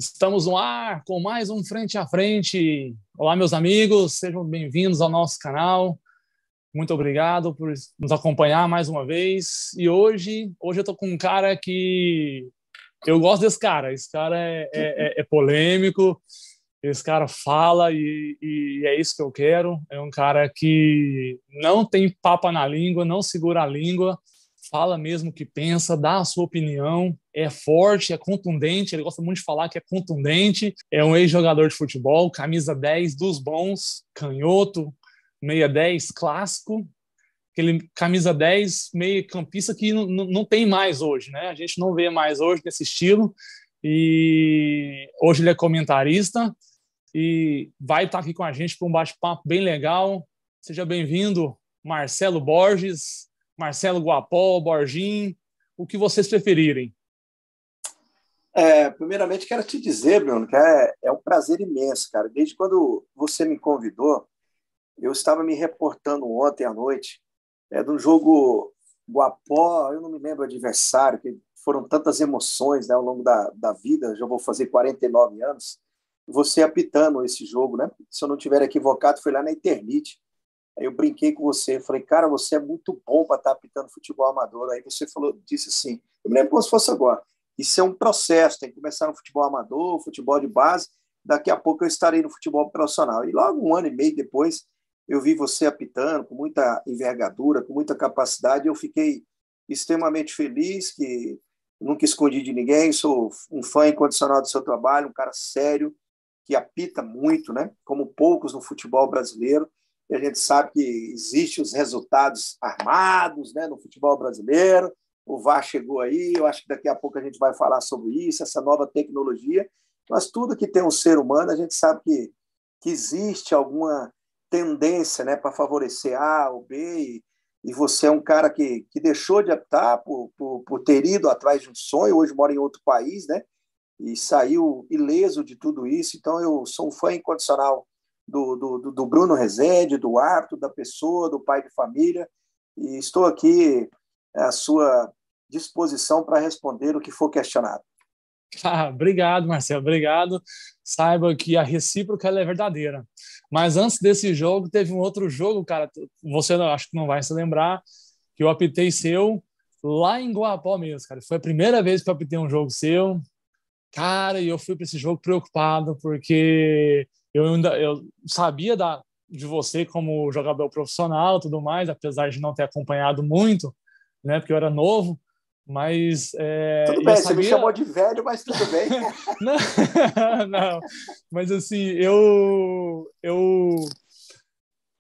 Estamos no ar com mais um Frente a Frente. Olá, meus amigos, sejam bem-vindos ao nosso canal. Muito obrigado por nos acompanhar mais uma vez. E hoje eu estou com um cara que eu gosto desse cara. Esse cara é polêmico, esse cara fala e é isso que eu quero. É um cara que não tem papa na língua, não segura a língua, fala mesmo o que pensa, dá a sua opinião, é forte, é contundente, ele gosta muito de falar que é contundente, é um ex-jogador de futebol, camisa 10 dos bons, canhoto, meia 10 clássico, aquele camisa 10 meio campista que não tem mais hoje, né? A gente não vê mais hoje nesse estilo, e hoje ele é comentarista e vai estar aqui com a gente para um bate-papo bem legal. Seja bem-vindo, Marcelo Borges, Marcelo Guapó, Borginho, o que vocês preferirem. Primeiramente, quero te dizer, Bruno, que é um prazer imenso, cara. Desde quando você me convidou, eu estava me reportando ontem à noite de um jogo Guapó, eu não me lembro o adversário, que foram tantas emoções, né, ao longo da vida, já vou fazer 49 anos, você apitando esse jogo, né? Se eu não estiver equivocado, foi lá na Eternit. Aí eu brinquei com você, falei, cara, você é muito bom para estar apitando futebol amador. Aí você disse assim, eu me lembro como se fosse agora, isso é um processo, tem que começar no futebol amador, futebol de base, daqui a pouco eu estarei no futebol profissional. E logo 1 ano e meio depois, eu vi você apitando com muita envergadura, com muita capacidade, eu fiquei extremamente feliz, que nunca escondi de ninguém, sou um fã incondicional do seu trabalho, um cara sério, que apita muito, né? Como poucos no futebol brasileiro. E a gente sabe que existem os resultados armados, né, no futebol brasileiro. O VAR chegou aí, eu acho que daqui a pouco a gente vai falar sobre isso, essa nova tecnologia. Mas tudo que tem um ser humano, a gente sabe que existe alguma tendência, né, para favorecer A ou B. E você é um cara que deixou de apitar por ter ido atrás de um sonho, hoje mora em outro país, né, e saiu ileso de tudo isso. Então, eu sou um fã incondicional do Bruno Rezende, do árbitro, da pessoa, do pai de família, e estou aqui à sua disposição para responder o que for questionado. Obrigado, Marcelo, obrigado. Saiba que a recíproca ela é verdadeira. Mas antes desse jogo, teve um outro jogo, cara, você acho que não vai se lembrar, que eu apitei seu lá em Guapó mesmo, cara. Foi a primeira vez que eu apitei um jogo seu. Cara, e eu fui para esse jogo preocupado, porque eu sabia de você como jogador profissional e tudo mais, apesar de não ter acompanhado muito, né, porque eu era novo, mas tudo eu bem, você me sabia... chamou de velho, mas tudo bem. não, não, mas assim,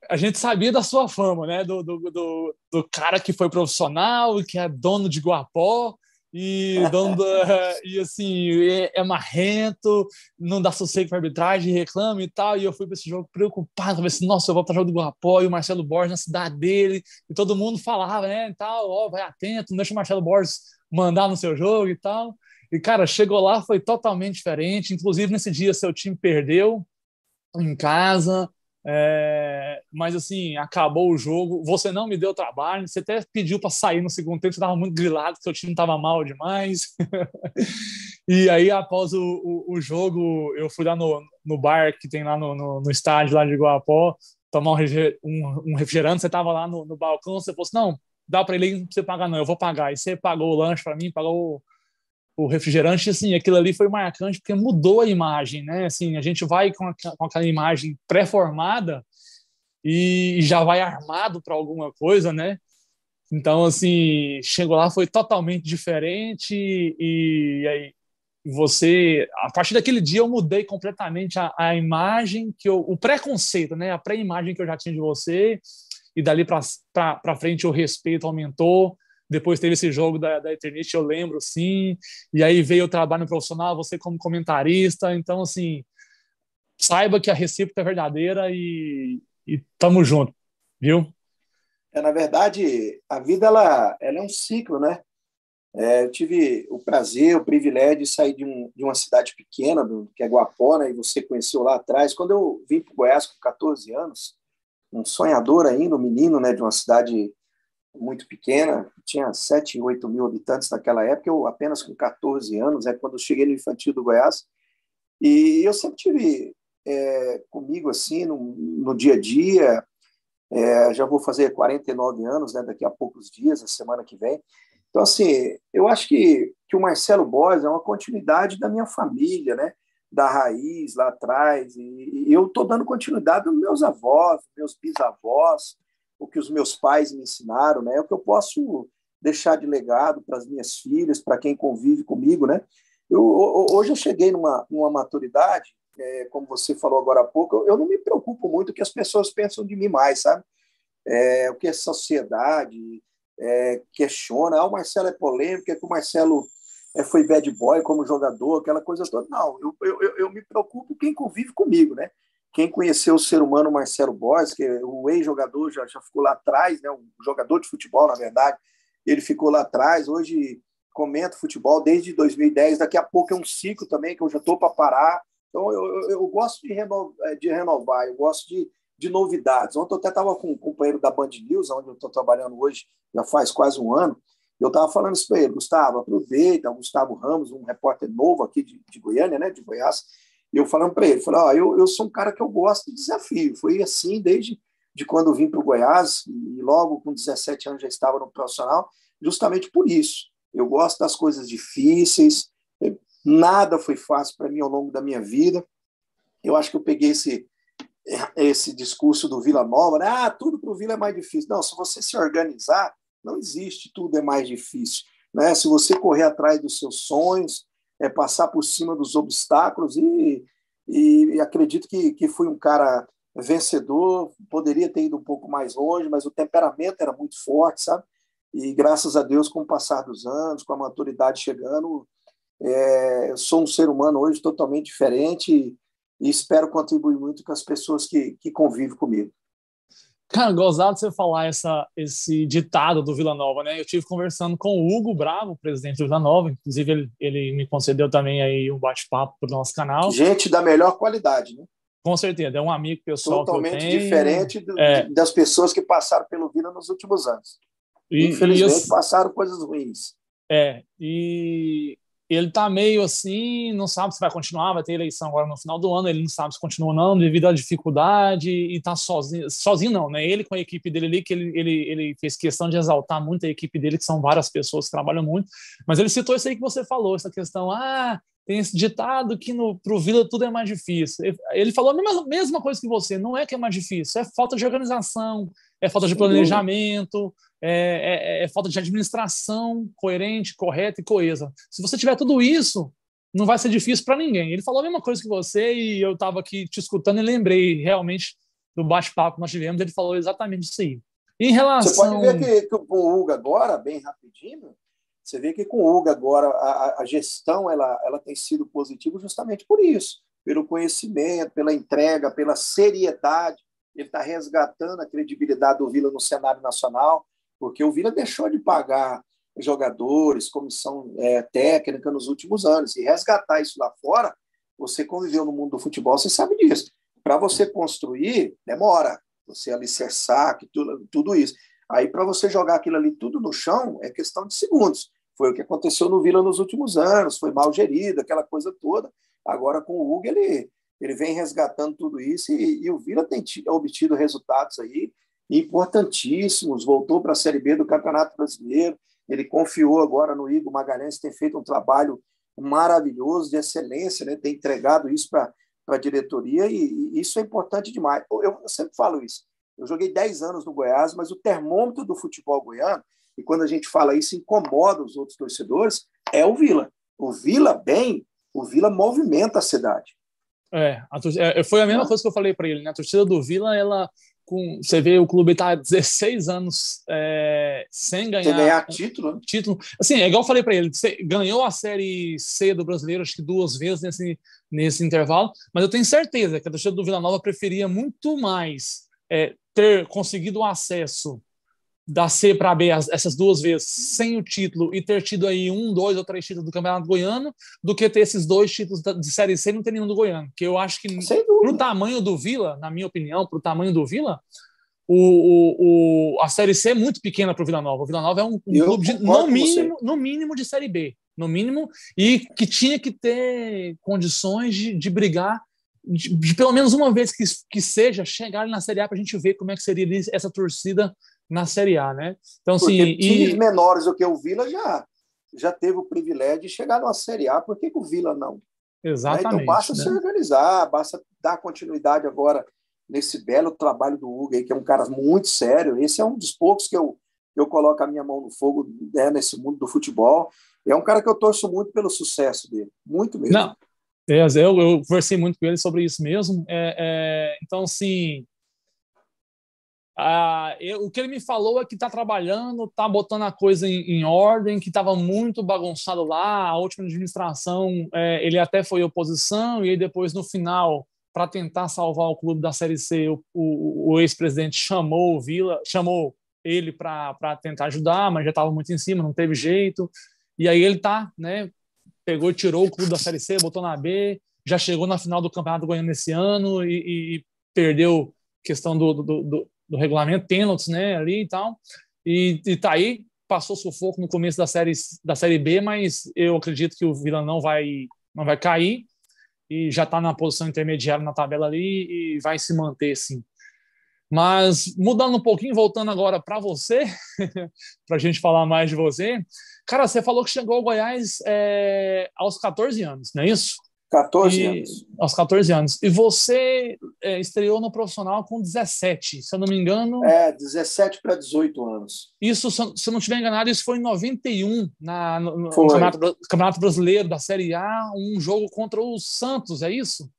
a gente sabia da sua fama, né, do cara que foi profissional e que é dono de Guapó, e assim, é marrento, não dá sossego para arbitragem, reclama e tal. E eu fui para esse jogo preocupado, falei assim, nossa, eu vou para o jogo do Guapó e o Marcelo Borges na cidade dele, e todo mundo falava, né, e tal, ó, vai atento, não deixa o Marcelo Borges mandar no seu jogo e tal. E cara, chegou lá, foi totalmente diferente. Inclusive, nesse dia, seu time perdeu em casa. Mas assim, acabou o jogo, você não me deu trabalho, você até pediu para sair no segundo tempo, você estava muito grilado, seu time estava mal demais. E aí, após o jogo, eu fui lá no bar que tem lá no estádio lá de Iguapó, tomar um refrigerante. Você estava lá no balcão, você falou assim, não, dá para ele, não você pagar não, eu vou pagar. E você pagou o lanche para mim, pagou o refrigerante. Assim, aquilo ali foi marcante porque mudou a imagem, né? Assim, a gente vai com aquela imagem pré-formada e já vai armado para alguma coisa, né? Então, assim, chegou lá, foi totalmente diferente. E aí a partir daquele dia eu mudei completamente a imagem o preconceito, né? A pré-imagem que eu já tinha de você, e dali para frente o respeito aumentou. Depois teve esse jogo da Eternity, eu lembro, sim. E aí veio o trabalho profissional, você como comentarista. Então, assim, saiba que a recíproca é verdadeira e tamo junto, viu? Na verdade, a vida ela é um ciclo, né? Eu tive o prazer, o privilégio de sair de uma cidade pequena, que é Guapó, né? E você conheceu lá atrás. Quando eu vim para o Goiás com 14 anos, um sonhador ainda, um menino, né, de uma cidade muito pequena, tinha 7, 8 mil habitantes naquela época, eu apenas com 14 anos, quando eu cheguei no Infantil do Goiás, E eu sempre tive comigo assim no dia a dia. Já vou fazer 49 anos, né, daqui a poucos dias, a semana que vem. Então, assim, eu acho que o Marcelo Bosz é uma continuidade da minha família, né, da raiz lá atrás. E eu estou dando continuidade aos meus avós, meus bisavós, o que os meus pais me ensinaram, né, o que eu posso deixar de legado para as minhas filhas, para quem convive comigo, né. Hoje eu cheguei numa maturidade, como você falou agora há pouco, eu não me preocupo muito o que as pessoas pensam de mim mais, sabe? O que a sociedade questiona. O Marcelo é polêmico, que o Marcelo foi bad boy como jogador, aquela coisa toda. Não, eu me preocupo quem convive comigo, né? Quem conheceu o ser humano Marcelo Bosz, que o ex-jogador já ficou lá atrás, né? Um jogador de futebol, na verdade, ele ficou lá atrás. Hoje comento futebol desde 2010, daqui a pouco é um ciclo também, que eu já estou para parar. Então, eu gosto de renovar, eu gosto de novidades. Ontem eu até estava com um companheiro da Band News, onde eu estou trabalhando hoje, já faz quase um ano, e eu estava falando isso para ele: Gustavo, aproveita, Gustavo Ramos, um repórter novo aqui de Goiânia, né, de Goiás, e eu falando para ele, eu sou um cara que eu gosto de desafio. Foi assim desde quando eu vim para o Goiás, e logo com 17 anos já estava no profissional, justamente por isso. Eu gosto das coisas difíceis, nada foi fácil para mim ao longo da minha vida. Eu acho que eu peguei esse discurso do Vila Nova, né? Tudo para o Vila é mais difícil. Não, se você se organizar, não existe tudo é mais difícil, né? Se você correr atrás dos seus sonhos, passar por cima dos obstáculos, e acredito que fui um cara vencedor, poderia ter ido um pouco mais longe, mas o temperamento era muito forte, sabe? E graças a Deus, com o passar dos anos, com a maturidade chegando, eu sou um ser humano hoje totalmente diferente e espero contribuir muito com as pessoas que convivem comigo. Cara, gozado você falar esse ditado do Vila Nova, né? Eu tive conversando com o Hugo Bravo, presidente do Vila Nova, inclusive ele me concedeu também aí um bate-papo para o nosso canal. Gente da melhor qualidade, né? Com certeza, é um amigo pessoal totalmente que eu tenho. Diferente das pessoas que passaram pelo Vila nos últimos anos. Infelizmente, passaram coisas ruins. E ele tá meio assim, não sabe se vai continuar, vai ter eleição agora no final do ano, ele não sabe se continua ou não, devido à dificuldade, e tá sozinho não, né? Ele com a equipe dele ali, que ele fez questão de exaltar muito a equipe dele, que são várias pessoas que trabalham muito, mas ele citou isso aí que você falou, essa questão, tem esse ditado que pro Vila tudo é mais difícil. Ele falou a mesma coisa que você, não é que é mais difícil, é falta de organização, é falta de planejamento, é falta de administração coerente, correta e coesa. Se você tiver tudo isso, não vai ser difícil para ninguém. Ele falou a mesma coisa que você e eu estava aqui te escutando e lembrei realmente do bate-papo que nós tivemos, ele falou exatamente isso aí. Em relação... Você pode ver que com o Hugo agora, bem rapidinho, você vê que com o Hugo agora a gestão ela tem sido positiva justamente por isso, pelo conhecimento, pela entrega, pela seriedade. Ele está resgatando a credibilidade do Vila no cenário nacional, porque o Vila deixou de pagar jogadores, comissão técnica nos últimos anos. E resgatar isso lá fora, você conviveu no mundo do futebol, você sabe disso. Para você construir, demora. Você alicerçar, tudo isso. Aí, para você jogar aquilo ali tudo no chão, é questão de segundos. Foi o que aconteceu no Vila nos últimos anos, foi mal gerido, aquela coisa toda. Agora, com o Hugo, ele vem resgatando tudo isso e o Vila tem obtido resultados aí importantíssimos. Voltou para a Série B do Campeonato Brasileiro. Ele confiou agora no Igor Magalhães, tem feito um trabalho maravilhoso, de excelência, né? Tem entregado isso para a diretoria e isso é importante demais. Eu sempre falo isso. Eu joguei 10 anos no Goiás, mas o termômetro do futebol goiano, e quando a gente fala isso, incomoda os outros torcedores, é o Vila. O Vila movimenta a cidade. Foi a mesma coisa que eu falei para ele, né? A torcida do Vila, você vê o clube está há 16 anos sem ganhar título. Assim, é igual eu falei para ele, você ganhou a Série C do Brasileiro, acho que 2 vezes nesse intervalo, mas eu tenho certeza que a torcida do Vila Nova preferia muito mais ter conseguido o acesso da C para B essas 2 vezes sem o título e ter tido aí 1, 2 ou 3 títulos do Campeonato Goiano do que ter esses 2 títulos de Série C e não ter nenhum do Goiano, que eu acho que pro tamanho do Vila, na minha opinião, pro tamanho do Vila, a Série C é muito pequena pro Vila Nova. O Vila Nova é um clube no mínimo de Série B. no mínimo, e que tinha que ter condições de brigar, de pelo menos uma vez que seja, chegar na Série A para a gente ver como é que seria essa torcida na Série A, né? Então, Porque assim, times menores do que o Vila já teve o privilégio de chegar numa Série A, por que o Vila não? Né? Então, exatamente, basta né? se organizar, basta dar continuidade agora nesse belo trabalho do Hugo, aí, que é um cara muito sério. Esse é um dos poucos que eu coloco a minha mão no fogo, né, nesse mundo do futebol. É um cara que eu torço muito pelo sucesso dele, muito mesmo. Não, eu conversei muito com ele sobre isso mesmo. Então, assim, o que ele me falou é que está trabalhando, está botando a coisa em ordem, que estava muito bagunçado lá. A última administração, ele até foi oposição, e aí depois, no final, para tentar salvar o clube da Série C, o ex-presidente chamou o Vila, chamou ele para tentar ajudar, mas já estava muito em cima, não teve jeito. E aí ele né, pegou e tirou o clube da Série C, botou na B, já chegou na final do Campeonato Goiano esse ano e perdeu questão do regulamento, pênaltis, né, ali e tal. E tá aí, passou sufoco no começo da série B, mas eu acredito que o Vila não vai cair e já está na posição intermediária na tabela ali e vai se manter, sim. Mas mudando um pouquinho, voltando agora para você, para a gente falar mais de você. Cara, você falou que chegou ao Goiás aos 14 anos, não é isso? 14 anos. Aos 14 anos. E você estreou no profissional com 17, se eu não me engano. 17 para 18 anos. Isso, se eu não estiver enganado, isso foi em 91, no Campeonato Brasileiro da Série A, um jogo contra o Santos, é isso?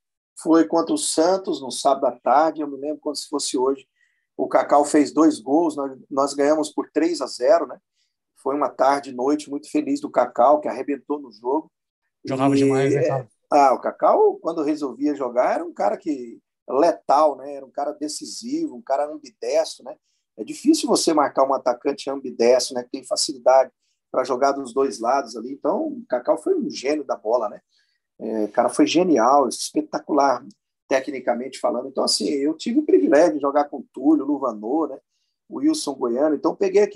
Foi contra o Santos, no sábado à tarde, eu me lembro como se fosse hoje. O Cacau fez 2 gols, nós ganhamos por 3-0, né? Foi uma tarde e noite muito feliz do Cacau, que arrebentou no jogo. Jogava demais, né, cara? O Cacau, quando resolvia jogar, era um cara letal, né? Era um cara decisivo, um cara ambidestro, né? É difícil você marcar um atacante ambidestro, né? Que tem facilidade para jogar dos dois lados ali. Então, o Cacau foi um gênio da bola, né? O cara foi genial, espetacular, tecnicamente falando. Então, assim, eu tive o privilégio de jogar com o Túlio, o Luvanor, né? O Wilson Goiano. Então, peguei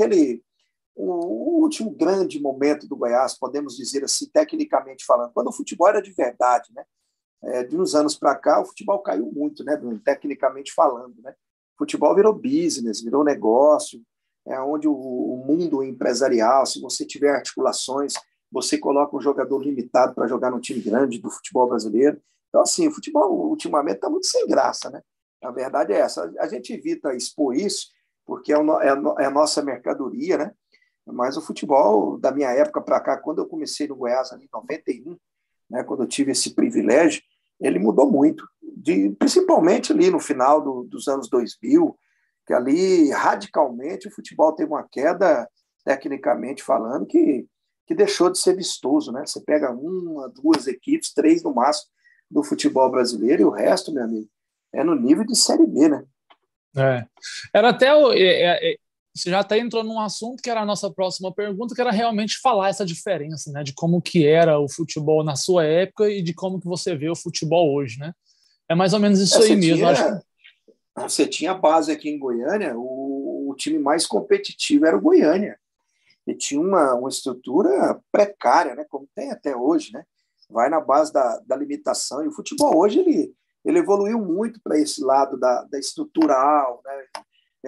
o último grande momento do Goiás, podemos dizer assim, tecnicamente falando, quando o futebol era de verdade, né? De uns anos para cá, o futebol caiu muito, né, Bruno? Tecnicamente falando, né? O futebol virou business, virou negócio, onde o mundo empresarial, se você tiver articulações, você coloca um jogador limitado para jogar no time grande do futebol brasileiro. Então, assim, o futebol ultimamente está muito sem graça, né? A verdade é essa. A gente evita expor isso, porque é a nossa mercadoria, né? Mas o futebol, da minha época para cá, quando eu comecei no Goiás, ali em 91, né, quando eu tive esse privilégio, ele mudou muito, principalmente ali no final dos anos 2000, que ali, radicalmente, o futebol teve uma queda, tecnicamente falando, que deixou de ser vistoso, né? Você pega 1, 2 equipes, 3 no máximo do futebol brasileiro, e o resto, meu amigo, é no nível de Série B, né? Era até você já até entrou num assunto que era a nossa próxima pergunta, que era realmente falar essa diferença, né, de como que era o futebol na sua época e de como que você vê o futebol hoje, né? É mais ou menos isso aí mesmo. Você tinha a base aqui em Goiânia, o time mais competitivo era o Goiânia. E tinha uma estrutura precária, né, como tem até hoje, né? Vai na base da limitação. E o futebol hoje ele evoluiu muito para esse lado da estrutural, né?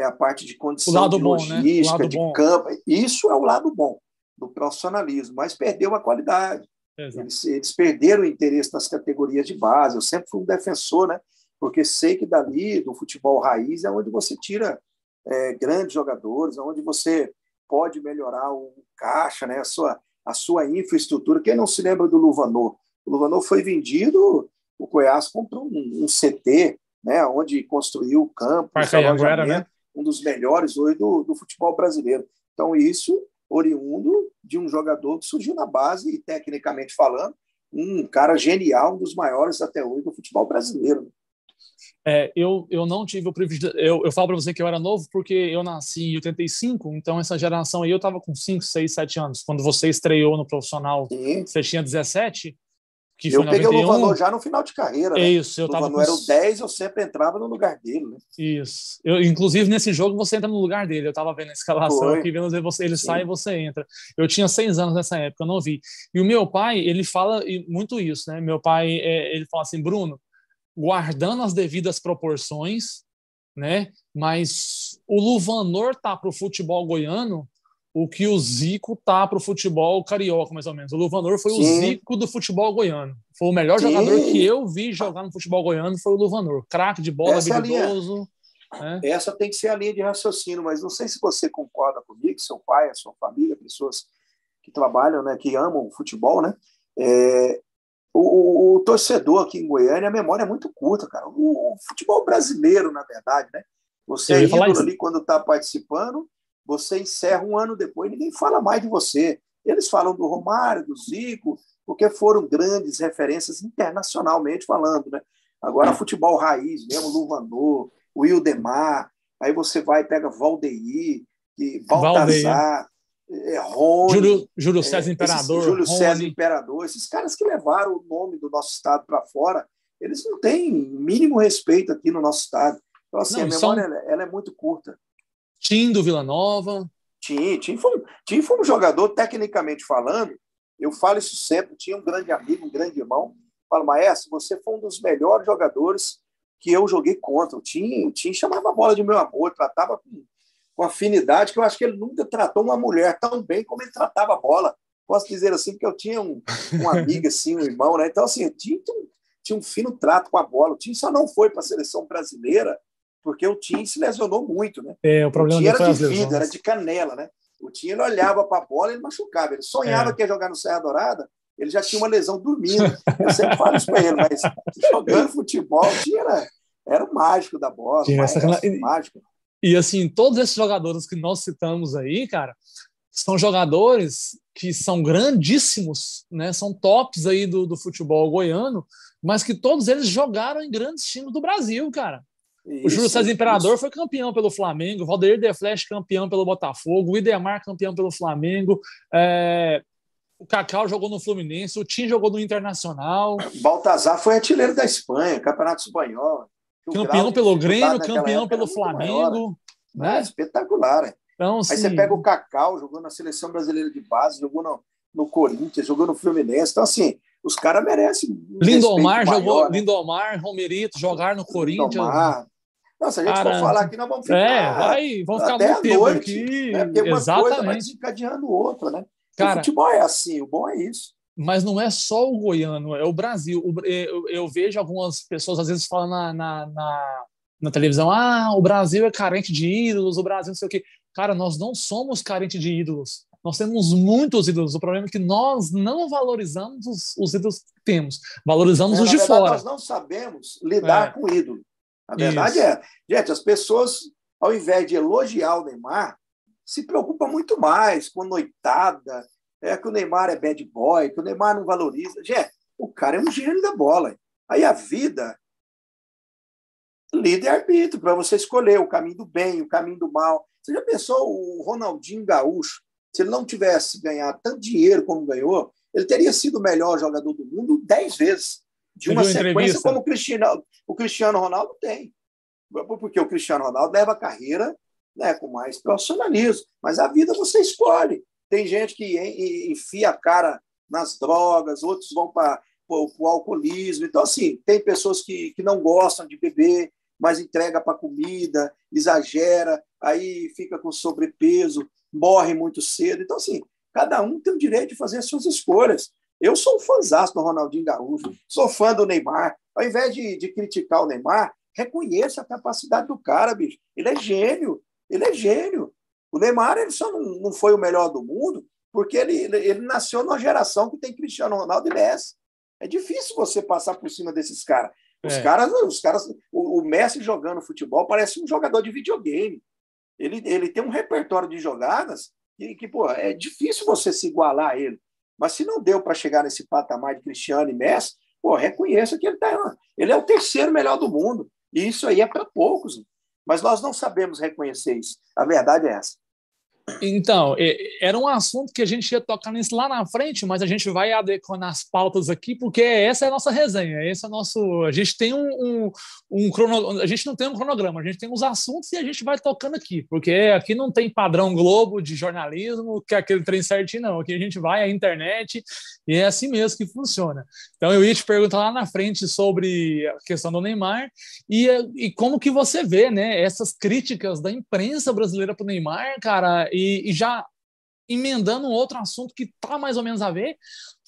A parte de condição de logística, de campo. Isso é o lado bom do profissionalismo, mas perdeu a qualidade. Eles perderam o interesse nas categorias de base. Eu sempre fui um defensor, né? Porque sei que dali, do futebol raiz, é onde você tira grandes jogadores, onde você pode melhorar o caixa, né? A sua infraestrutura. Quem não se lembra do Luvanor? O Luvanor foi vendido, o Goiás comprou um CT, né? Onde construiu o campo, né? Um dos melhores hoje do futebol brasileiro. Então, isso oriundo de um jogador que surgiu na base e, tecnicamente falando, um cara genial, um dos maiores até hoje do futebol brasileiro. Eu não tive o privilégio. Eu falo para você que eu era novo porque eu nasci em 85, então essa geração aí eu estava com 5, 6, 7 anos. Quando você estreou no profissional, Sim. Você tinha 17. que foi eu peguei 91. o Luvanor já no final de carreira, né? Isso, eu o tava Luvanor era o 10, eu sempre entrava no lugar dele, né? Isso. Inclusive, nesse jogo, você entra no lugar dele. Eu tava vendo a escalação aqui, Foi, vendo você, ele sai e sim. você entra. Eu tinha 6 anos nessa época, eu não vi. E o meu pai, ele fala muito isso, né? Meu pai, ele fala assim, Bruno, guardando as devidas proporções, né? Mas o Luvanor tá pro futebol goiano o que o Zico tá pro futebol carioca, mais ou menos. O Luvanor foi o Sim, Zico do futebol goiano. Foi o melhor jogador que sim. eu vi jogar no futebol goiano, foi o Luvanor. Craque de bola, Essa é a linha. habilidoso, né? Essa tem que ser a linha de raciocínio, mas não sei se você concorda comigo, seu pai, a sua família, pessoas que trabalham, né, que amam o futebol, né? É, o torcedor aqui em Goiânia, a memória é muito curta, cara. O futebol brasileiro, na verdade, né? Você Eu é ia falar ídolo isso. ali quando está participando, você encerra um ano depois, ninguém fala mais de você. Eles falam do Romário, do Zico, porque foram grandes referências internacionalmente falando, né? Agora, futebol raiz mesmo, Luvanor, o Wildemar, aí você vai e pega Valdeir, Valdeir, Baltazar, Rony, Júlio César esses Imperador, Júlio César Rony. Imperador, esses caras que levaram o nome do nosso estado para fora, eles não têm mínimo respeito aqui no nosso estado. Então, assim, a Não, e memória são ela é muito curta. Tim do Vila Nova. Tim foi um jogador, tecnicamente falando, eu falo isso sempre, tinha um grande amigo, um grande irmão, falo, Maestro, você foi um dos melhores jogadores que eu joguei contra. O Tim chamava a bola de meu amor, tratava com afinidade, que eu acho que ele nunca tratou uma mulher tão bem como ele tratava a bola. Posso dizer assim, porque eu tinha um amigo, assim, um irmão, né? Então, assim, tinha um fino trato com a bola. O Tim só não foi para a seleção brasileira porque o Tim se lesionou muito, né? O O problema Tim dele era foi de as vidro, era lesões. de canela, né? O Tim ele olhava para a bola e ele machucava. Ele sonhava É. que ia jogar no Serra Dourada, ele já tinha uma lesão dormindo. Eu sempre falo isso para ele, mas jogando futebol, o Tim era o mágico da bola, o Tinha essa... maestro, o mágico. E assim, todos esses jogadores que nós citamos aí, cara, são jogadores que são grandíssimos, né? São tops aí do futebol goiano, mas que todos eles jogaram em grandes times do Brasil, cara. O Júlio César Imperador foi campeão pelo Flamengo, o Valdeir De Flash campeão pelo Botafogo, o Idemar campeão pelo Flamengo, o Cacau jogou no Fluminense, o Tim jogou no Internacional. Baltazar foi artilheiro da Espanha, Campeonato Espanhol. O grau Campeão de pelo dificuldade Grêmio, naquela campeão época era pelo muito maior. Flamengo, Né? né? Espetacular. Né? Então, Aí você pega o assim, Cacau, jogou na Seleção Brasileira de Base, jogou no Corinthians, jogou no Fluminense. Então, assim, os caras merecem um respeito maior, né? Lindomar, Romerito, jogar no Corinthians. Lindomar. Não, se a gente for Cara, falar aqui, nós vamos ficar vamos ficar até muito a tempo noite, né? aqui, Porque uma coisa vai exatamente. desencadeando outra, né? E o Cara, futebol é assim, o bom é isso. mas não é só o goiano, é o Brasil. Eu vejo algumas pessoas às vezes falando na televisão, o Brasil é carente de ídolos, o Brasil não sei o quê. Cara, nós não somos carentes de ídolos. Nós temos muitos ídolos. O problema é que nós não valorizamos os ídolos que temos. Valorizamos os Na de verdade, fora. nós não sabemos lidar com o ídolo. A verdade Isso. é, gente, as pessoas, ao invés de elogiar o Neymar, se preocupam muito mais com noitada, que o Neymar é bad boy, que o Neymar não valoriza. Gente, o cara é um gênio da bola. Aí a vida, livre-arbítrio, para você escolher o caminho do bem, o caminho do mal. Você já pensou o Ronaldinho Gaúcho, se ele não tivesse ganhado tanto dinheiro como ganhou, ele teria sido o melhor jogador do mundo 10 vezes, de Você uma viu a sequência entrevista? como o Cristiano Ronaldo tem. Porque o Cristiano Ronaldo leva a carreira, né, com mais profissionalismo. Mas a vida você escolhe. Tem gente que enfia a cara nas drogas, outros vão para o alcoolismo. Então, assim, tem pessoas que não gostam de beber, mas entrega para comida, exagera, aí fica com sobrepeso, morre muito cedo. Então, assim, cada um tem o direito de fazer as suas escolhas. Eu sou um fãzaço do Ronaldinho Gaúcho, sou fã do Neymar. Ao invés de criticar o Neymar, reconheça a capacidade do cara, bicho. Ele é gênio. Ele é gênio. O Neymar ele só não foi o melhor do mundo porque ele nasceu numa geração que tem Cristiano Ronaldo e Messi. É difícil você passar por cima desses caras. Os caras, o Messi jogando futebol parece um jogador de videogame. Ele tem um repertório de jogadas que pô, é difícil você se igualar a ele. Mas se não deu para chegar nesse patamar de Cristiano e Messi, pô, reconheça que ele é o terceiro melhor do mundo. E isso aí é para poucos. Mas nós não sabemos reconhecer isso. A verdade é essa. Então, era um assunto que a gente ia tocar nisso lá na frente, mas a gente vai adequando as pautas aqui, porque essa é a nossa resenha, esse é o nosso. A gente tem a gente não tem um cronograma, a gente tem uns assuntos e a gente vai tocando aqui, porque aqui não tem padrão Globo de jornalismo, que é aquele trem certinho, não. Aqui a gente vai à internet e é assim mesmo que funciona. Então, eu ia te perguntar lá na frente sobre a questão do Neymar e como que você vê, né, essas críticas da imprensa brasileira para o Neymar, cara, e já emendando um outro assunto que está mais ou menos a ver,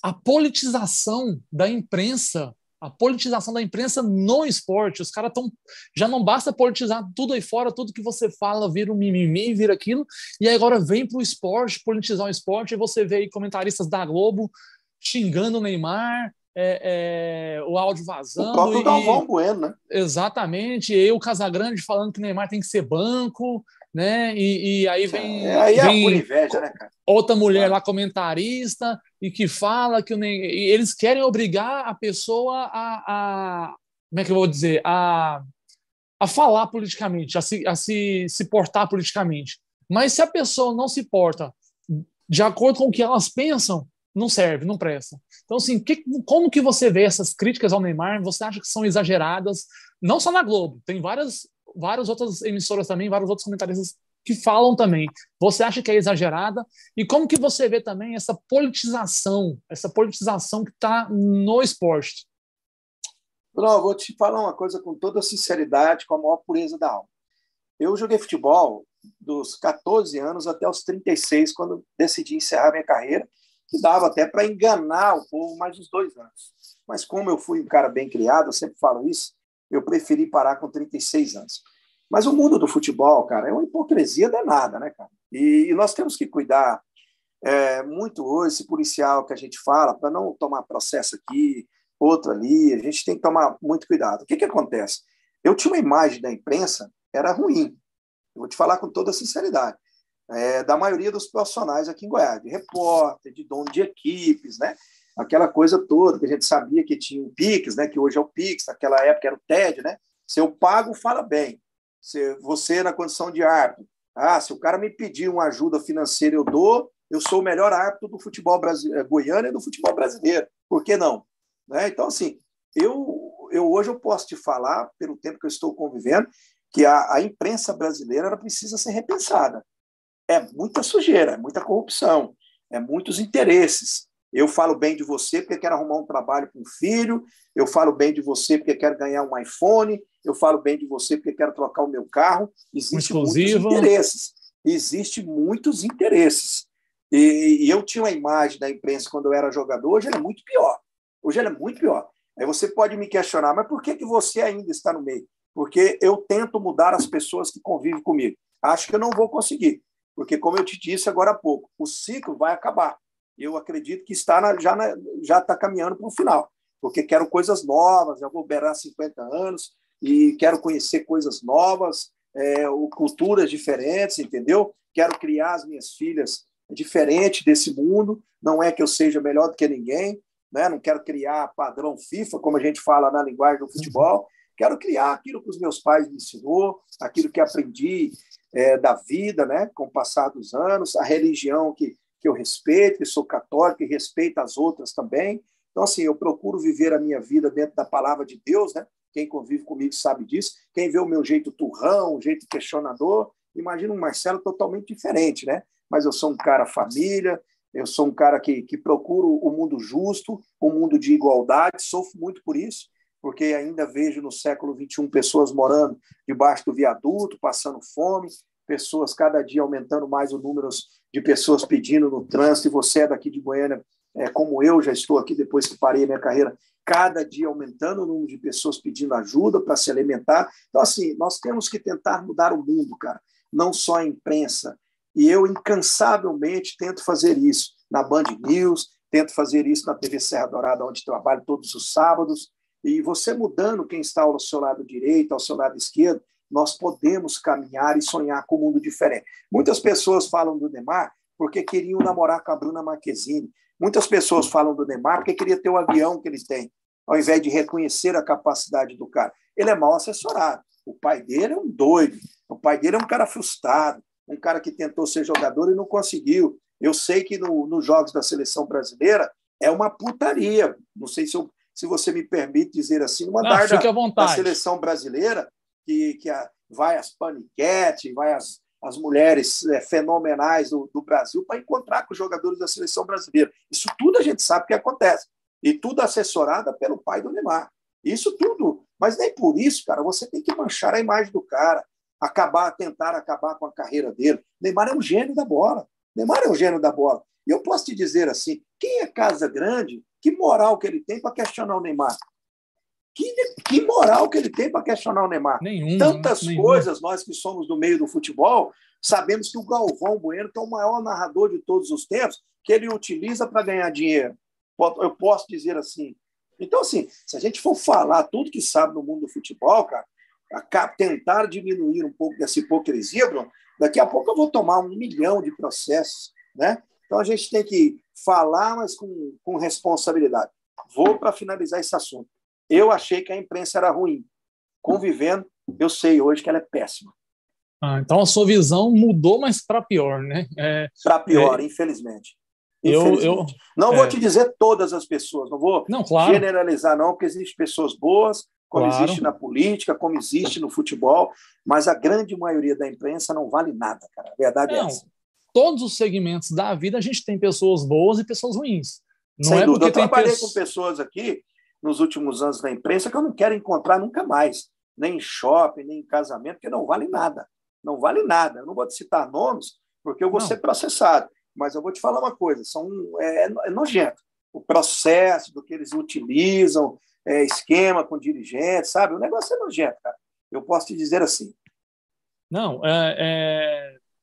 a politização da imprensa, a politização da imprensa no esporte. Os caras estão. Já não basta politizar tudo aí fora, tudo que você fala vira um mimimi, vira aquilo, e aí agora vem para o esporte, politizar o esporte, e você vê aí comentaristas da Globo xingando o Neymar. O áudio vazando. O próprio Galvão Bueno, né? Exatamente. E o Casagrande falando que o Neymar tem que ser banco, né? E aí aí é a pura inveja, né, cara? Outra mulher lá, comentarista, e que fala que e eles querem obrigar a pessoa como é que eu vou dizer? A falar politicamente, a se portar politicamente. Mas se a pessoa não se porta de acordo com o que elas pensam, não serve, não presta. Então, assim, como que você vê essas críticas ao Neymar? Você acha que são exageradas? Não só na Globo, tem várias outras emissoras também, vários outros comentaristas que falam também. Você acha que é exagerada? E como que você vê também essa politização que está no esporte? Não, eu vou te falar uma coisa com toda sinceridade, com a maior pureza da alma. Eu joguei futebol dos 14 anos até os 36, quando decidi encerrar minha carreira, que dava até para enganar o povo mais uns 2 anos. Mas como eu fui um cara bem criado, eu sempre falo isso, eu preferi parar com 36 anos. Mas o mundo do futebol, cara, é uma hipocrisia danada, né, cara? E nós temos que cuidar muito hoje, esse policial que a gente fala, para não tomar processo aqui, outro ali, a gente tem que tomar muito cuidado. O que acontece? Eu tinha uma imagem da imprensa, era ruim. Eu vou te falar com toda sinceridade. Da maioria dos profissionais aqui em Goiás, de repórter, de dono de equipes, né? Aquela coisa toda que a gente sabia que tinha o Pix, né? Que hoje é o Pix, naquela época era o TED, né? Se eu pago, fala bem. Se você na condição de árbitro, se o cara me pedir uma ajuda financeira, eu dou, eu sou o melhor árbitro do futebol goiano e do futebol brasileiro. Por que não? Né? Então, assim, hoje eu posso te falar, pelo tempo que eu estou convivendo, que a imprensa brasileira ela precisa ser repensada. É muita sujeira, é muita corrupção, é muitos interesses. Eu falo bem de você porque quero arrumar um trabalho para um filho, eu falo bem de você porque quero ganhar um iPhone, eu falo bem de você porque quero trocar o meu carro. Existem muitos interesses. Existem muitos interesses. E eu tinha uma imagem da imprensa quando eu era jogador, hoje ela é muito pior. Hoje ela é muito pior. Aí você pode me questionar, mas por que você ainda está no meio? Porque eu tento mudar as pessoas que convivem comigo. Acho que eu não vou conseguir. Porque, como eu te disse agora há pouco, o ciclo vai acabar. Eu acredito que já está caminhando para o final, porque quero coisas novas, já vou beirar 50 anos e quero conhecer coisas novas, culturas diferentes, entendeu? Quero criar as minhas filhas diferente desse mundo, não é que eu seja melhor do que ninguém, né? Não quero criar padrão FIFA, como a gente fala na linguagem do futebol, quero criar aquilo que os meus pais me ensinou, aquilo que aprendi da vida, né? Com o passar dos anos, a religião que eu respeito, que sou católico e respeito as outras também. Então, assim, eu procuro viver a minha vida dentro da palavra de Deus, né? Quem convive comigo sabe disso. Quem vê o meu jeito turrão, o jeito questionador, imagina um Marcelo totalmente diferente, né? Mas eu sou um cara família, eu sou um cara que procuro o mundo justo, o mundo de igualdade, sofro muito por isso, porque ainda vejo no século XXI pessoas morando debaixo do viaduto, passando fome, pessoas cada dia aumentando mais o número de pessoas pedindo no trânsito, e você é daqui de Goiânia, como eu já estou aqui depois que parei a minha carreira, cada dia aumentando o número de pessoas pedindo ajuda para se alimentar. Então, assim, nós temos que tentar mudar o mundo, cara, não só a imprensa. E eu incansavelmente tento fazer isso na Band News, tento fazer isso na TV Serra Dourada, onde trabalho todos os sábados. E você mudando quem está ao seu lado direito, ao seu lado esquerdo, nós podemos caminhar e sonhar com um mundo diferente. Muitas pessoas falam do Neymar porque queriam namorar com a Bruna Marquezine. Muitas pessoas falam do Neymar porque queria ter o avião que ele tem, ao invés de reconhecer a capacidade do cara. Ele é mal assessorado. O pai dele é um doido. O pai dele é um cara frustrado. um cara que tentou ser jogador e não conseguiu. Eu sei que nos jogos da seleção brasileira é uma putaria. Não sei se você me permite dizer assim, no andar Fique à da vontade. seleção brasileira, vai as paniquete, vai as mulheres fenomenais do Brasil para encontrar com os jogadores da seleção brasileira. Isso tudo a gente sabe que acontece. E tudo assessorada pelo pai do Neymar. Isso tudo. Mas nem por isso, cara, você tem que manchar a imagem do cara, tentar acabar com a carreira dele. Neymar é um gênio da bola. Neymar é um gênio da bola. E eu posso te dizer assim, quem é Casa Grande, que moral que ele tem para questionar o Neymar? Que moral que ele tem para questionar o Neymar? Tantas coisas, nós que somos do meio do futebol, sabemos que o Galvão Bueno, que é o maior narrador de todos os tempos, que ele utiliza para ganhar dinheiro. Eu posso dizer assim. Então, assim, se a gente for falar tudo que sabe no mundo do futebol, cara, tentar diminuir um pouco dessa hipocrisia, Bruno, daqui a pouco eu vou tomar 1 milhão de processos, né? Então, a gente tem que falar, mas com responsabilidade. Vou para finalizar esse assunto. Eu achei que a imprensa era ruim. Convivendo, eu sei hoje que ela é péssima. Então, a sua visão mudou, mas para pior, né? Para pior, infelizmente. Não vou te dizer todas as pessoas, não vou generalizar, não, porque existem pessoas boas, como existe na política, como existe no futebol, mas a grande maioria da imprensa não vale nada, cara. A verdade é essa. Todos os segmentos da vida a gente tem pessoas boas e pessoas ruins. Sem dúvida. Eu trabalhei com pessoas aqui nos últimos anos na imprensa que eu não quero encontrar nunca mais, nem em shopping, nem em casamento, porque não vale nada. Não vale nada. Eu não vou te citar nomes, porque eu vou ser processado. Mas eu vou te falar uma coisa, é nojento. O processo do que eles utilizam, esquema com dirigentes, sabe? O negócio é nojento, cara. Eu posso te dizer assim. Não,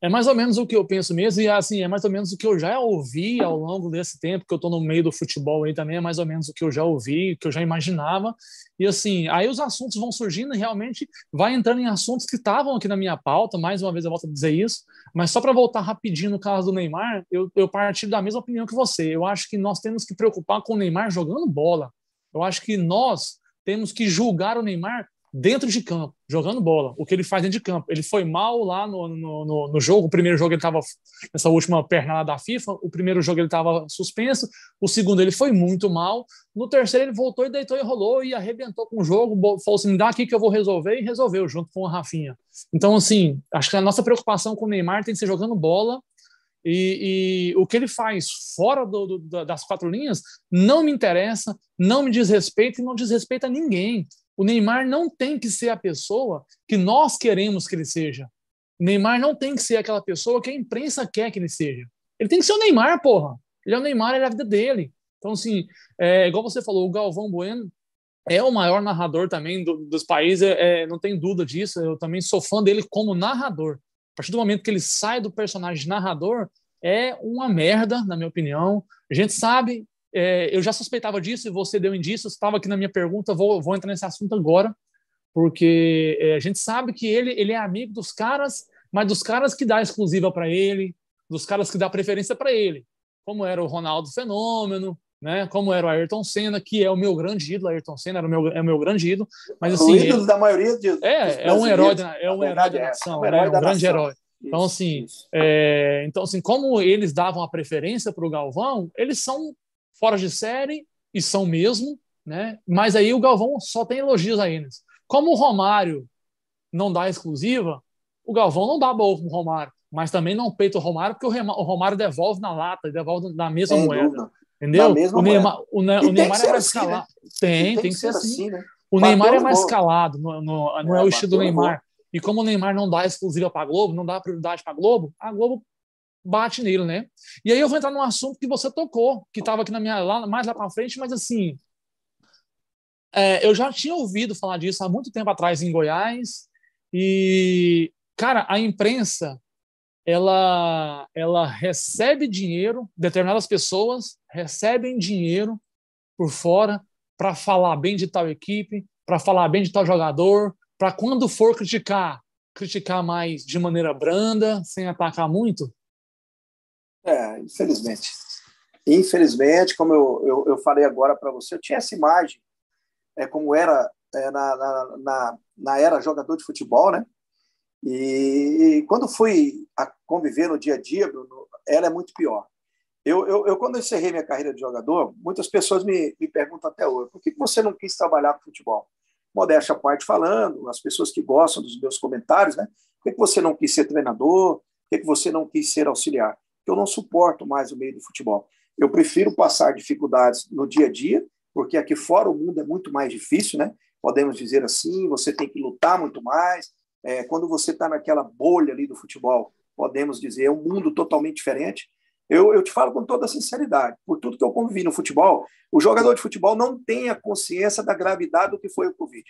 é mais ou menos o que eu penso mesmo, e assim, é mais ou menos o que eu já ouvi ao longo desse tempo, que eu estou no meio do futebol aí também, é mais ou menos o que eu já ouvi, o que eu já imaginava, e assim, aí os assuntos vão surgindo e realmente vai entrando em assuntos que estavam aqui na minha pauta, mais uma vez eu volto a dizer isso, mas só para voltar rapidinho no caso do Neymar, eu partilho da mesma opinião que você, eu acho que nós temos que preocupar com o Neymar jogando bola, eu acho que nós temos que julgar o Neymar dentro de campo, jogando bola, o que ele faz dentro de campo. Ele foi mal lá no jogo, o primeiro jogo ele estava nessa última pernada da FIFA, o primeiro jogo ele estava suspenso, o segundo ele foi muito mal, no terceiro ele voltou e deitou e rolou e arrebentou com o jogo, falou assim, me dá aqui que eu vou resolver, e resolveu junto com o Rafinha. Então, assim, acho que a nossa preocupação com o Neymar tem que ser jogando bola, e o que ele faz fora das 4 linhas não me interessa, não me diz respeito e não diz respeito a ninguém. O Neymar não tem que ser a pessoa que nós queremos que ele seja. O Neymar não tem que ser aquela pessoa que a imprensa quer que ele seja. Ele tem que ser o Neymar, porra. Ele é o Neymar, ele é a vida dele. Então, assim, igual você falou, o Galvão Bueno é o maior narrador também dos países, não tem dúvida disso. Eu também sou fã dele como narrador. A partir do momento que ele sai do personagem de narrador, é uma merda, na minha opinião. A gente sabe... eu já suspeitava disso e você deu indícios, estava aqui na minha pergunta, vou entrar nesse assunto agora, porque a gente sabe que ele é amigo dos caras, mas dos caras que dá exclusiva para ele, dos caras que dá preferência para ele, como era o Ronaldo Fenômeno, né? Como era o Ayrton Senna, que é o meu grande ídolo. Ayrton Senna é o meu grande ídolo, mas assim, o ídolo da maioria é um herói da nação, é um grande herói. Então, assim, como eles davam a preferência para o Galvão, eles são fora de série, e são mesmo, né? Mas aí o Galvão só tem elogios a eles. Como o Romário não dá exclusiva, o Galvão não dá boa pro Romário, mas também não peita o Romário, porque o Romário devolve na lata, devolve na mesma moeda. Entendeu? O Neymar é mais calado. Tem que ser assim. Né? O Neymar é mais calado, não é o estilo do Neymar. E como o Neymar não dá exclusiva para a Globo, não dá prioridade para a Globo bate nele, né? E aí eu vou entrar num assunto que você tocou, que estava aqui mais lá para frente, mas assim, eu já tinha ouvido falar disso há muito tempo atrás em Goiás, e, cara, a imprensa, ela recebe dinheiro, determinadas pessoas recebem dinheiro por fora para falar bem de tal equipe, para falar bem de tal jogador, para quando for criticar mais de maneira branda, sem atacar muito. Infelizmente. Infelizmente, como eu falei agora para você, eu tinha essa imagem, como era na era jogador de futebol, né? E quando fui a conviver no dia a dia, Bruno, ela é muito pior. Quando eu encerrei minha carreira de jogador, muitas pessoas me perguntam até hoje, por que você não quis trabalhar com futebol? Modéstia à parte falando, as pessoas que gostam dos meus comentários, né? Por que você não quis ser treinador? Por que você não quis ser auxiliar? Porque eu não suporto mais o meio do futebol. Eu prefiro passar dificuldades no dia a dia, porque aqui fora o mundo é muito mais difícil, né? Podemos dizer assim, você tem que lutar muito mais. Quando você está naquela bolha ali do futebol, podemos dizer, é um mundo totalmente diferente. Eu te falo com toda a sinceridade, por tudo que eu convivi no futebol, o jogador de futebol não tem a consciência da gravidade do que foi o Covid.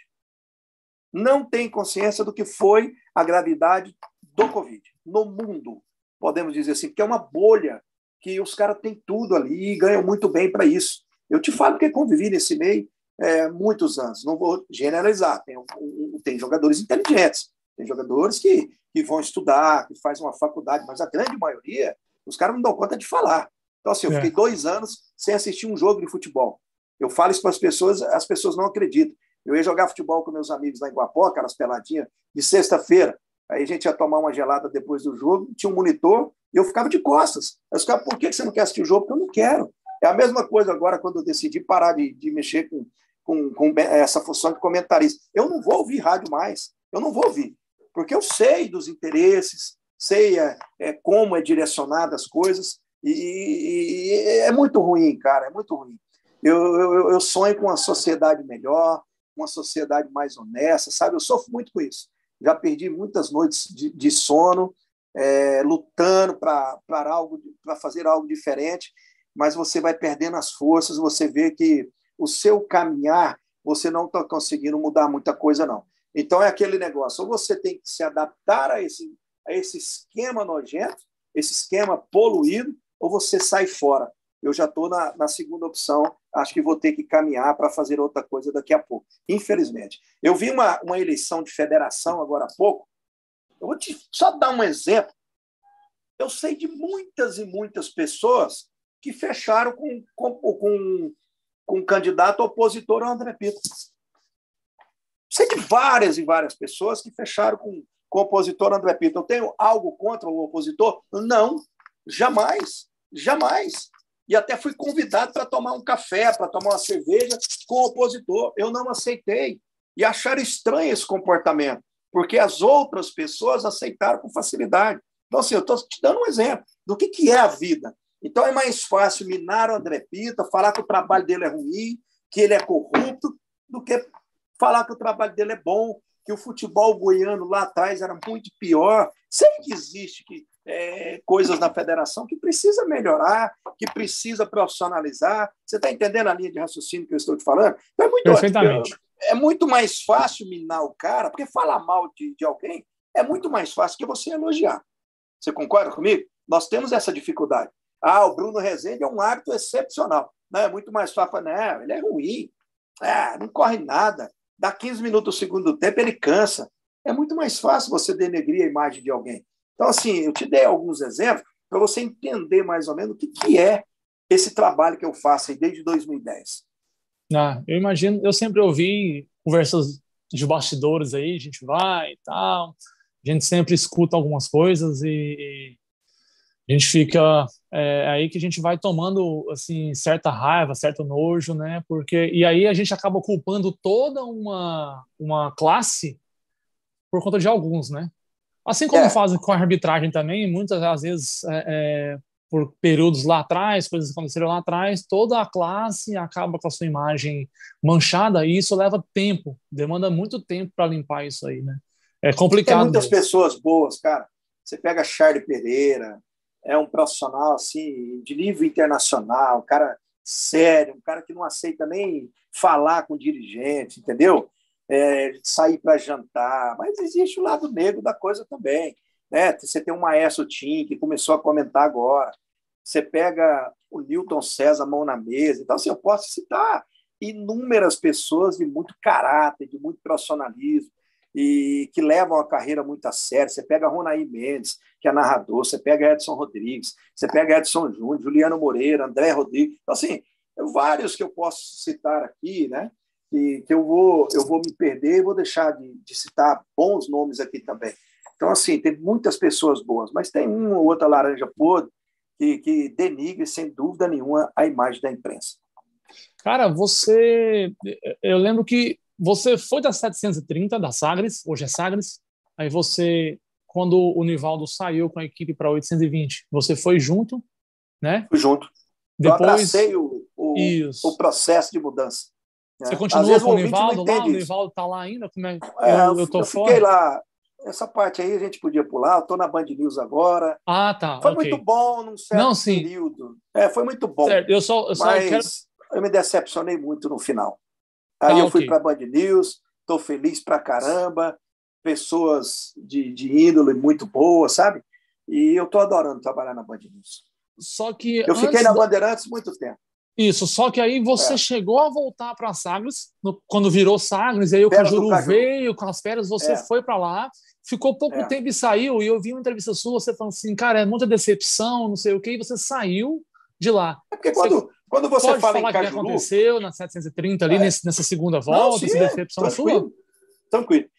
Não tem consciência do que foi a gravidade do Covid no mundo, podemos dizer assim, porque é uma bolha que os caras têm tudo ali e ganham muito bem para isso. Eu te falo que convivi nesse meio muitos anos, não vou generalizar, tem jogadores inteligentes, tem jogadores que vão estudar, que fazem uma faculdade, mas a grande maioria, os caras não dão conta de falar. Então, assim, eu fiquei 2 anos sem assistir um jogo de futebol. Eu falo isso para as pessoas não acreditam. Eu ia jogar futebol com meus amigos lá em Guapó, aquelas peladinhas, de sexta-feira. Aí a gente ia tomar uma gelada depois do jogo, tinha um monitor, e eu ficava de costas. Aí os caras, por que você não quer assistir o jogo? Porque eu não quero. É a mesma coisa agora quando eu decidi parar de mexer com essa função de comentarista. Eu não vou ouvir rádio mais. Eu não vou ouvir. Porque eu sei dos interesses, sei como é direcionada as coisas, e é muito ruim, cara, é muito ruim. Eu sonho com uma sociedade melhor, uma sociedade mais honesta, sabe? Eu sofro muito com isso. Já perdi muitas noites de sono, lutando para fazer algo diferente, mas você vai perdendo as forças, você vê que o seu caminhar, você não está conseguindo mudar muita coisa, não. Então, é aquele negócio, ou você tem que se adaptar a esse esquema nojento, esse esquema poluído, ou você sai fora. Eu já estou na segunda opção, acho que vou ter que caminhar para fazer outra coisa daqui a pouco, infelizmente. Eu vi uma eleição de federação agora há pouco, eu vou só dar um exemplo. Eu sei de muitas e muitas pessoas que fecharam com um candidato opositor ao André Pita. Sei de várias e várias pessoas que fecharam com o opositor André Pita. Eu tenho algo contra o opositor? Não, jamais, jamais. E até fui convidado para tomar um café, para tomar uma cerveja com o opositor. Eu não aceitei. E acharam estranho esse comportamento, porque as outras pessoas aceitaram com facilidade. Então, assim, eu estou te dando um exemplo do que é a vida. Então, é mais fácil minar o André Pita, falar que o trabalho dele é ruim, que ele é corrupto, do que falar que o trabalho dele é bom, que o futebol goiano lá atrás era muito pior. Sei que existe coisas na federação que precisa melhorar, que precisa profissionalizar. Você está entendendo a linha de raciocínio que eu estou te falando? Então, Perfeitamente. É muito mais fácil minar o cara, porque falar mal de alguém é muito mais fácil que você elogiar. Você concorda comigo? Nós temos essa dificuldade. O Bruno Rezende é um árbitro excepcional. Não, é muito mais fácil. Não, ele é ruim. Não corre nada. Dá 15 minutos do segundo tempo, ele cansa. É muito mais fácil você denegrir a imagem de alguém. Então, assim, eu te dei alguns exemplos para você entender mais ou menos o que é esse trabalho que eu faço aí desde 2010. Eu imagino, eu sempre ouvi conversas de bastidores aí, a gente vai e tal, a gente sempre escuta algumas coisas e a gente fica aí que a gente vai tomando assim certa raiva, certo nojo, né? E aí a gente acaba culpando toda uma classe por conta de alguns, né? Assim como fazem com a arbitragem também, muitas às vezes por períodos lá atrás, coisas aconteceram lá atrás, toda a classe acaba com a sua imagem manchada e isso leva tempo, demanda muito tempo para limpar isso aí, né? É complicado. Tem muitas pessoas boas, cara. Você pega Charlie Pereira, é um profissional assim de nível internacional, um cara sério, um cara que não aceita nem falar com o dirigente, entendeu? Sair para jantar, mas existe o lado negro da coisa também, né? Você tem o Maestro Tim, que começou a comentar agora, você pega o Newton César, mão na mesa, então assim, eu posso citar inúmeras pessoas de muito caráter, de muito profissionalismo, e que levam a carreira muito a sério. Você pega Ronaí Mendes, que é narrador, você pega Edson Rodrigues, você pega Edson Júnior, Juliano Moreira, André Rodrigues. Então, assim, vários que eu posso citar aqui, né? Que eu vou me perder e vou deixar de citar bons nomes aqui também. Então, assim, tem muitas pessoas boas, mas tem uma ou outra laranja podre que denigre, sem dúvida nenhuma, a imagem da imprensa. Cara, eu lembro que você foi da 730, da Sagres, hoje é Sagres, aí você, quando o Nivaldo saiu com a equipe para 820, você foi junto, né? Fui junto. Eu Depois, abracei o processo de mudança. você Né? Às continua vezes com o o ouvinte não Nivaldo lá? O entende isso. Nivaldo tá lá ainda? Como é? Eu tô Eu fora? fiquei lá. Essa parte aí a gente podia pular. Eu estou na Band News agora. Ah, tá, Foi muito ok. bom num Não, certo sim, período. Foi muito bom. certo. Eu só quero. Mas eu me decepcionei muito no final. Aí Tá, eu fui ok. para a Band News, estou feliz pra caramba, pessoas de índole muito boa, sabe? E eu estou adorando trabalhar na Band News. Só que Eu fiquei antes na Bandeirantes muito tempo. Isso, só que aí você chegou a voltar para Sagres, quando virou Sagres, aí o Férias do Cajuru Cajuru. veio com as férias, você É. foi para lá, ficou pouco tempo e saiu, e eu vi uma entrevista sua, você falando assim, cara, é muita decepção, não sei o quê, e você saiu de lá. É porque quando você pode fala em falar o que Cajuru... aconteceu na 730 ali, nessa segunda Não, volta, sim, essa decepção sua? Tranquilo.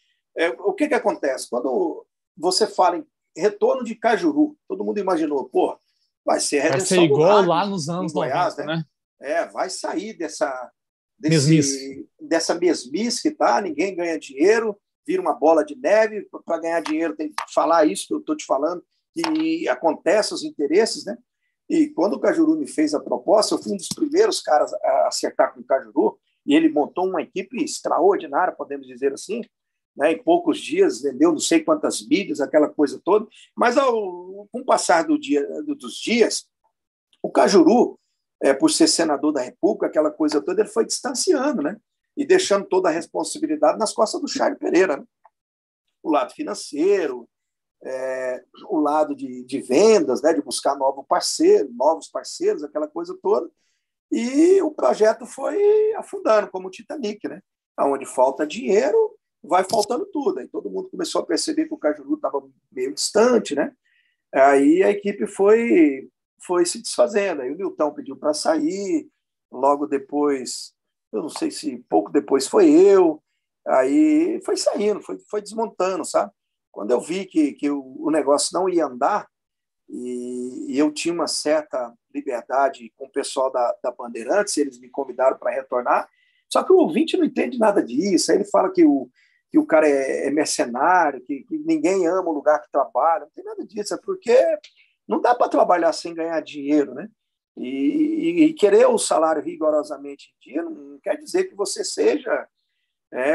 O que acontece? Quando você fala em retorno de Cajuru, todo mundo imaginou, pô, vai ser a Vai ser redenção do igual rádio lá nos anos em Goiás, 90, né? Vai sair dessa Mesmice. mesmice que tá, ninguém ganha dinheiro, vira uma bola de neve, para ganhar dinheiro tem que falar isso que eu estou te falando, e acontece os interesses, né? E quando o Cajuru me fez a proposta, eu fui um dos primeiros caras a acertar com o Cajuru, e ele montou uma equipe extraordinária, podemos dizer assim, né? Em poucos dias, vendeu não sei quantas mídias, aquela coisa toda, mas com o passar dos dias, o Cajuru, por ser senador da República, aquela coisa toda, ele foi distanciando, né? E deixando toda a responsabilidade nas costas do Charles Pereira, né? O lado financeiro, o lado de vendas, né? De buscar novos parceiros, aquela coisa toda. E o projeto foi afundando, como o Titanic, né? Onde falta dinheiro, vai faltando tudo. Aí todo mundo começou a perceber que o Cajuru estava meio distante, né? Aí a equipe foi se desfazendo. Aí o Nilton pediu para sair, logo depois, eu não sei se pouco depois foi eu, aí foi saindo, foi desmontando, sabe? Quando eu vi que o negócio não ia andar, e eu tinha uma certa liberdade com o pessoal da Bandeirantes, eles me convidaram para retornar, só que o ouvinte não entende nada disso, aí ele fala que o cara é mercenário, que ninguém ama o lugar que trabalha, não tem nada disso, é porque não dá para trabalhar sem ganhar dinheiro, né? E querer o salário rigorosamente em dia não quer dizer que você seja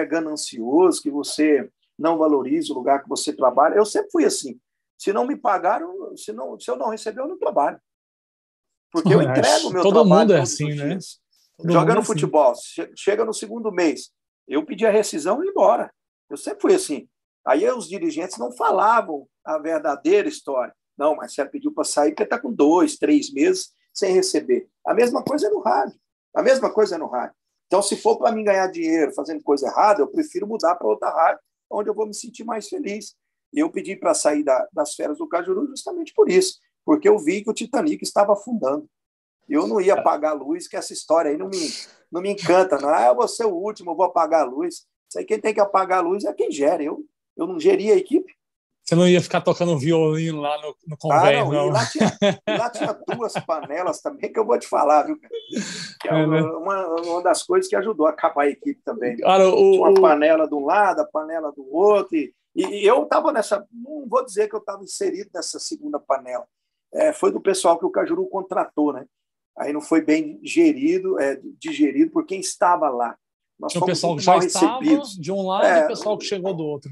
ganancioso, que você não valorize o lugar que você trabalha. Eu sempre fui assim. Se não me pagaram, se eu não receber, eu não trabalho. Porque eu entrego o meu Todo trabalho mundo é todos assim, os né? dias. Todo Jogando mundo futebol, chega no segundo mês, eu pedi a rescisão e ir embora. Eu sempre fui assim. Aí os dirigentes não falavam a verdadeira história. Não, mas você pediu para sair porque está com 2, 3 meses sem receber. A mesma coisa é no rádio. Então, se for para mim ganhar dinheiro fazendo coisa errada, eu prefiro mudar para outra rádio, onde eu vou me sentir mais feliz. E eu pedi para sair das férias do Cajuru justamente por isso, porque eu vi que o Titanic estava afundando. Eu não ia apagar a luz, que essa história aí não me encanta. Não. Eu vou ser o último, eu vou apagar a luz. Isso aí quem tem que apagar a luz é quem gera. Eu não geria a equipe. Você não ia ficar tocando violino lá no convés, não. E lá tinha 2 panelas também, que eu vou te falar, viu, cara? Que é né? uma das coisas que ajudou a acabar a equipe também. Cara, tinha uma panela de um lado, a panela do outro, e eu estava nessa... Não vou dizer que eu estava inserido nessa segunda panela. Foi do pessoal que o Cajuru contratou, né? Aí não foi bem digerido por quem estava lá. Nós tinha o fomos pessoal que mal já estava recebidos. de um lado e o pessoal que chegou do outro.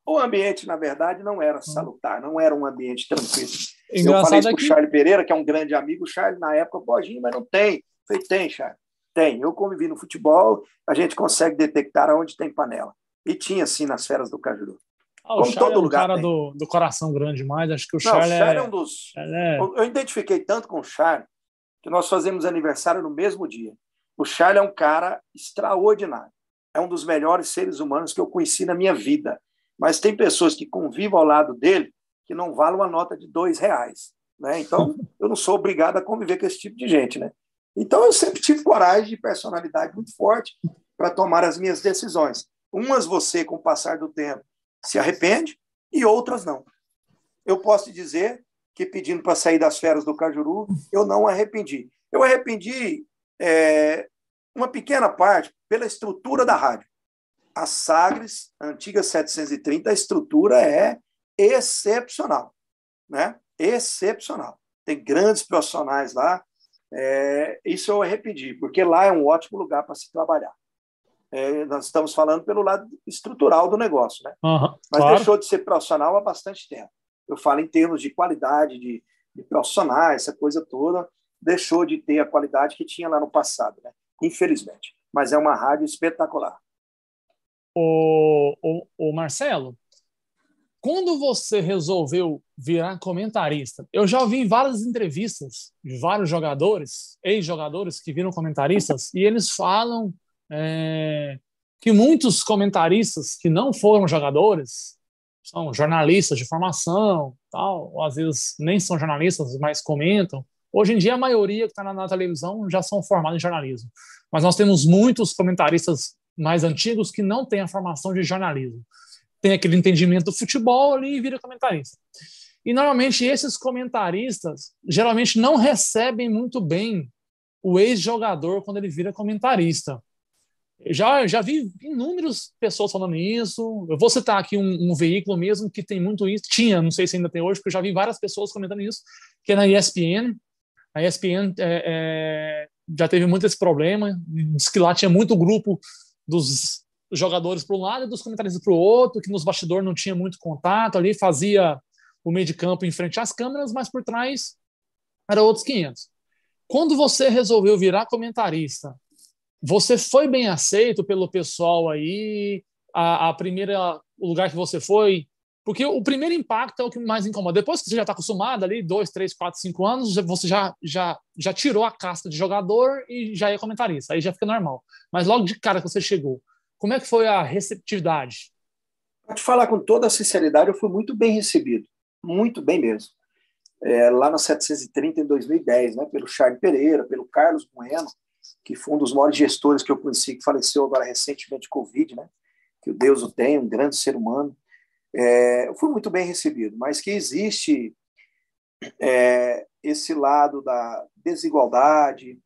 O ambiente, na verdade, não era salutar, não era um ambiente tranquilo. Engraçado, eu falei isso para o Charles Pereira, que é um grande amigo. O Charles, na época, Boginho, mas não tem. Eu falei, tem, Charles. Tem. Eu convivi no futebol, a gente consegue detectar onde tem panela. E tinha, sim, nas férias do Cajuru. O Charles é um cara do coração grande demais. Acho que o Charles é um dos... Eu identifiquei tanto com o Charles que nós fazemos aniversário no mesmo dia. O Charles é um cara extraordinário. É um dos melhores seres humanos que eu conheci na minha vida. Mas tem pessoas que convivem ao lado dele que não valem uma nota de R$2, né? Então, eu não sou obrigado a conviver com esse tipo de gente, né? Então, eu sempre tive coragem e personalidade muito forte para tomar as minhas decisões. Umas você, com o passar do tempo, se arrepende, e outras não. Eu posso te dizer que, pedindo para sair das férias do Cajuru, eu não arrependi. Eu arrependi uma pequena parte pela estrutura da rádio. A Sagres, a antiga 730, a estrutura é excepcional, né? Excepcional. Tem grandes profissionais lá. Isso eu arrependi, porque lá é um ótimo lugar para se trabalhar. Nós estamos falando pelo lado estrutural do negócio, né? Uhum, mas claro. Deixou de ser profissional há bastante tempo. Eu falo em termos de qualidade de profissionais, essa coisa toda, deixou de ter a qualidade que tinha lá no passado, né? Infelizmente. Mas é uma rádio espetacular. O Marcelo, quando você resolveu virar comentarista, eu já ouvi em várias entrevistas de vários jogadores, ex-jogadores que viram comentaristas, e eles falam que muitos comentaristas que não foram jogadores são jornalistas de formação, tal, ou às vezes nem são jornalistas, mas comentam. Hoje em dia, a maioria que está na televisão já são formados em jornalismo. Mas nós temos muitos comentaristas mais antigos que não têm a formação de jornalismo. Tem aquele entendimento do futebol ali e vira comentarista. E, normalmente, esses comentaristas geralmente não recebem muito bem o ex-jogador quando ele vira comentarista. Já vi inúmeras pessoas falando isso. Eu vou citar aqui um veículo mesmo que tem muito isso. Tinha, não sei se ainda tem hoje, porque eu já vi várias pessoas comentando isso, que é na ESPN. A ESPN já teve muito esse problema. Diz que lá tinha muito grupo dos jogadores para um lado e dos comentaristas para o outro, que nos bastidores não tinha muito contato ali, fazia o meio de campo em frente às câmeras, mas por trás era outros 500. Quando você resolveu virar comentarista, você foi bem aceito pelo pessoal aí? O lugar que você foi? Porque o primeiro impacto é o que mais incomoda. Depois que você já está acostumado ali, 2, 3, 4, 5 anos, você já tirou a casca de jogador e já é comentarista. Aí já fica normal. Mas logo de cara que você chegou, como é que foi a receptividade? Para te falar com toda a sinceridade, eu fui muito bem recebido. Muito bem mesmo. Lá na 730, em 2010, né, pelo Charles Pereira, pelo Carlos Bueno, que foi um dos maiores gestores que eu conheci, que faleceu agora recentemente de Covid, né? Que o Deus o tenha, um grande ser humano. Eu fui muito bem recebido, mas que existe esse lado da desigualdade,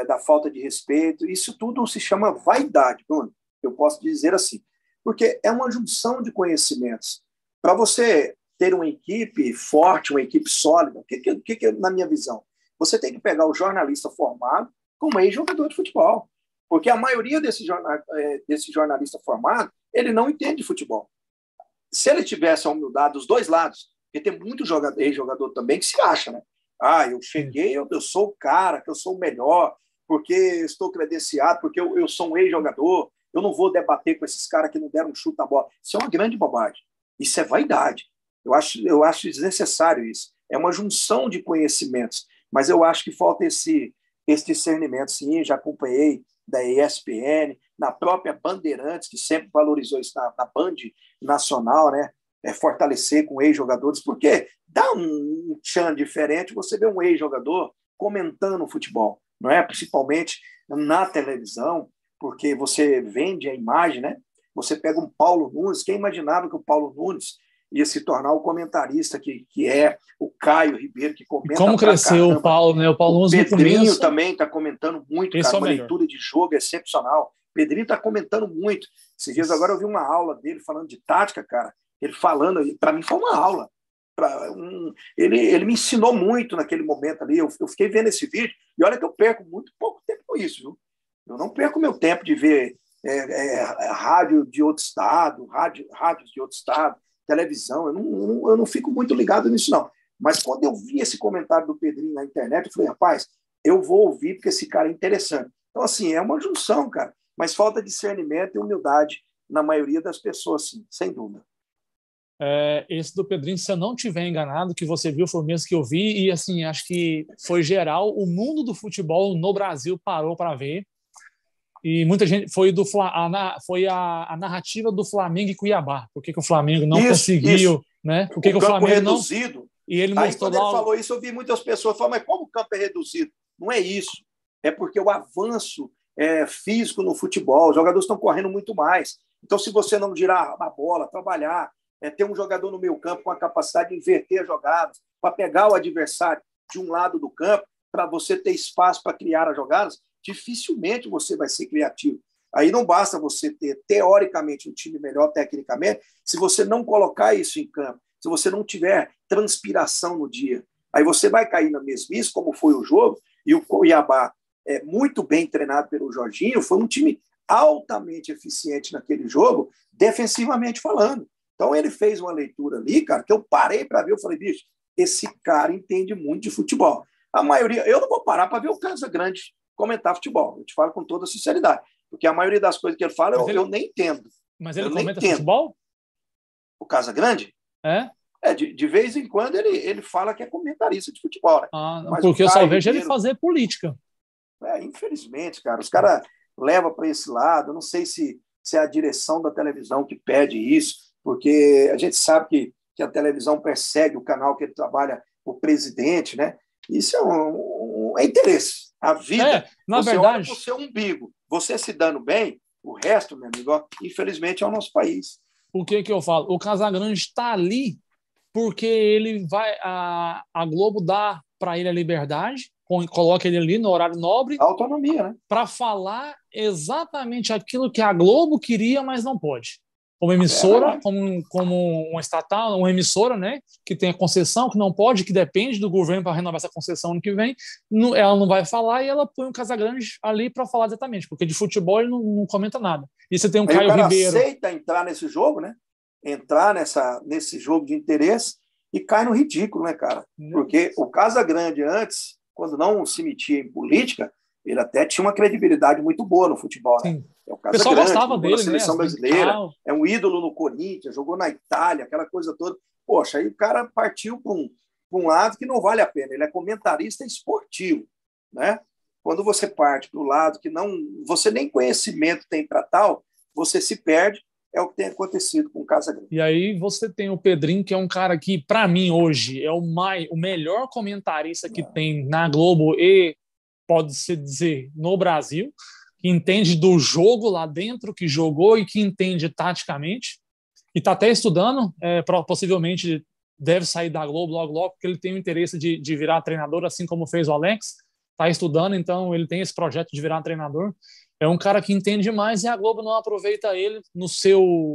da falta de respeito, isso tudo se chama vaidade, Bruno, eu posso dizer assim, porque é uma junção de conhecimentos. Para você ter uma equipe forte, uma equipe sólida, o que na minha visão? Você tem que pegar o jornalista formado como ex-jogador de futebol, porque a maioria desse jornalista formado, ele não entende de futebol. Se ele tivesse a humildade dos dois lados, porque tem muito ex-jogador também que se acha, né? Eu cheguei, eu sou o cara, que eu sou o melhor, porque estou credenciado, porque eu sou um ex-jogador, eu não vou debater com esses caras que não deram um chute na bola. Isso é uma grande bobagem. Isso é vaidade. Eu acho desnecessário isso. É uma junção de conhecimentos, mas eu acho que falta esse discernimento. Sim, já acompanhei da ESPN, na própria Bandeirantes, que sempre valorizou isso na Band Nacional, né? Fortalecer com ex-jogadores, porque dá um tchan diferente você vê um ex-jogador comentando o futebol, não é? Principalmente na televisão, porque você vende a imagem, né? Você pega um Paulo Nunes, quem imaginava que o Paulo Nunes ia se tornar o comentarista que é o Caio Ribeiro, que comenta. Como cresceu o Paulo, né? O Paulo Nunes no Pedrinho também está comentando muito, cara, uma leitura de jogo excepcional. O Pedrinho está comentando muito. Esses dias agora eu vi uma aula dele falando de tática, cara. Ele falando, para mim foi uma aula. Ele me ensinou muito naquele momento ali. Eu fiquei vendo esse vídeo e olha que eu perco muito pouco tempo com isso, viu? Eu não perco meu tempo de ver rádio de outro estado, rádios de outro estado, televisão. Eu não fico muito ligado nisso, não. Mas quando eu vi esse comentário do Pedrinho na internet, eu falei, rapaz, eu vou ouvir porque esse cara é interessante. Então, assim, é uma junção, cara. Mas falta discernimento e humildade na maioria das pessoas, sim, sem dúvida. Esse do Pedrinho, se eu não estiver enganado, que você viu foi o mesmo que eu vi, e assim, acho que foi geral, o mundo do futebol no Brasil parou para ver, e muita gente, foi a narrativa do Flamengo e Cuiabá, por que o Flamengo não conseguiu, né? Por que o Flamengo reduzido, não... E ele mostrou quando ele falou isso, eu vi muitas pessoas falando, mas como o campo é reduzido? Não é isso, é porque o avanço físico no futebol, os jogadores estão correndo muito mais, então se você não girar a bola, trabalhar, ter um jogador no meio campo com a capacidade de inverter jogadas, para pegar o adversário de um lado do campo, para você ter espaço para criar as jogadas, dificilmente você vai ser criativo. Aí não basta você ter, teoricamente, um time melhor tecnicamente, se você não colocar isso em campo, se você não tiver transpiração no dia. Aí você vai cair na mesmice, como foi o jogo, e o Cuiabá, muito bem treinado pelo Jorginho, foi um time altamente eficiente naquele jogo, defensivamente falando. Então ele fez uma leitura ali, cara, que eu parei para ver, eu falei, bicho, esse cara entende muito de futebol. A maioria, eu não vou parar para ver o Casagrande comentar futebol, eu te falo com toda sinceridade, porque a maioria das coisas que ele fala eu nem entendo. Mas ele comenta futebol? O Casagrande? De vez em quando ele fala que é comentarista de futebol. Né? Mas porque eu só vejo ele fazer política. Infelizmente, cara, os caras levam para esse lado. Eu não sei se é a direção da televisão que pede isso, porque a gente sabe que a televisão persegue o canal que ele trabalha, o presidente, né? Isso é interesse. A vida, na verdade, olha para o seu umbigo. Você se dando bem, o resto, meu amigo, infelizmente é o nosso país. O que eu falo? O Casagrande está ali porque ele vai, a Globo dá para ele a liberdade, coloca ele ali no horário nobre, a autonomia, né? Para falar exatamente aquilo que a Globo queria, mas não pode. Como emissora, como uma estatal, uma emissora, né, que tem a concessão, que não pode, que depende do governo para renovar essa concessão no que vem, ela não vai falar e ela põe o Casagrande ali para falar exatamente, porque de futebol ele não comenta nada. E você tem um Caio Ribeiro. O cara aceita entrar nesse jogo, né? Entrar nesse jogo de interesse e cai no ridículo, né, cara? Porque o Casagrande antes, quando não se metia em política, ele até tinha uma credibilidade muito boa no futebol, né? O pessoal gostava dele, na seleção né? brasileira, é um ídolo no Corinthians, jogou na Itália, aquela coisa toda. Poxa, aí o cara partiu para um lado que não vale a pena. Ele é comentarista esportivo, né? Quando você parte para o lado que você nem conhecimento tem para tal, você se perde. É o que tem acontecido com o Casagrande. E aí você tem o Pedrinho, que é um cara que, para mim, hoje, é o melhor comentarista que tem na Globo e, pode-se dizer, no Brasil, que entende do jogo lá dentro, que jogou e que entende taticamente. E está até estudando, possivelmente deve sair da Globo logo, porque ele tem o interesse de virar treinador, assim como fez o Alex. Está estudando, então ele tem esse projeto de virar treinador. É um cara que entende demais e a Globo não aproveita ele no seu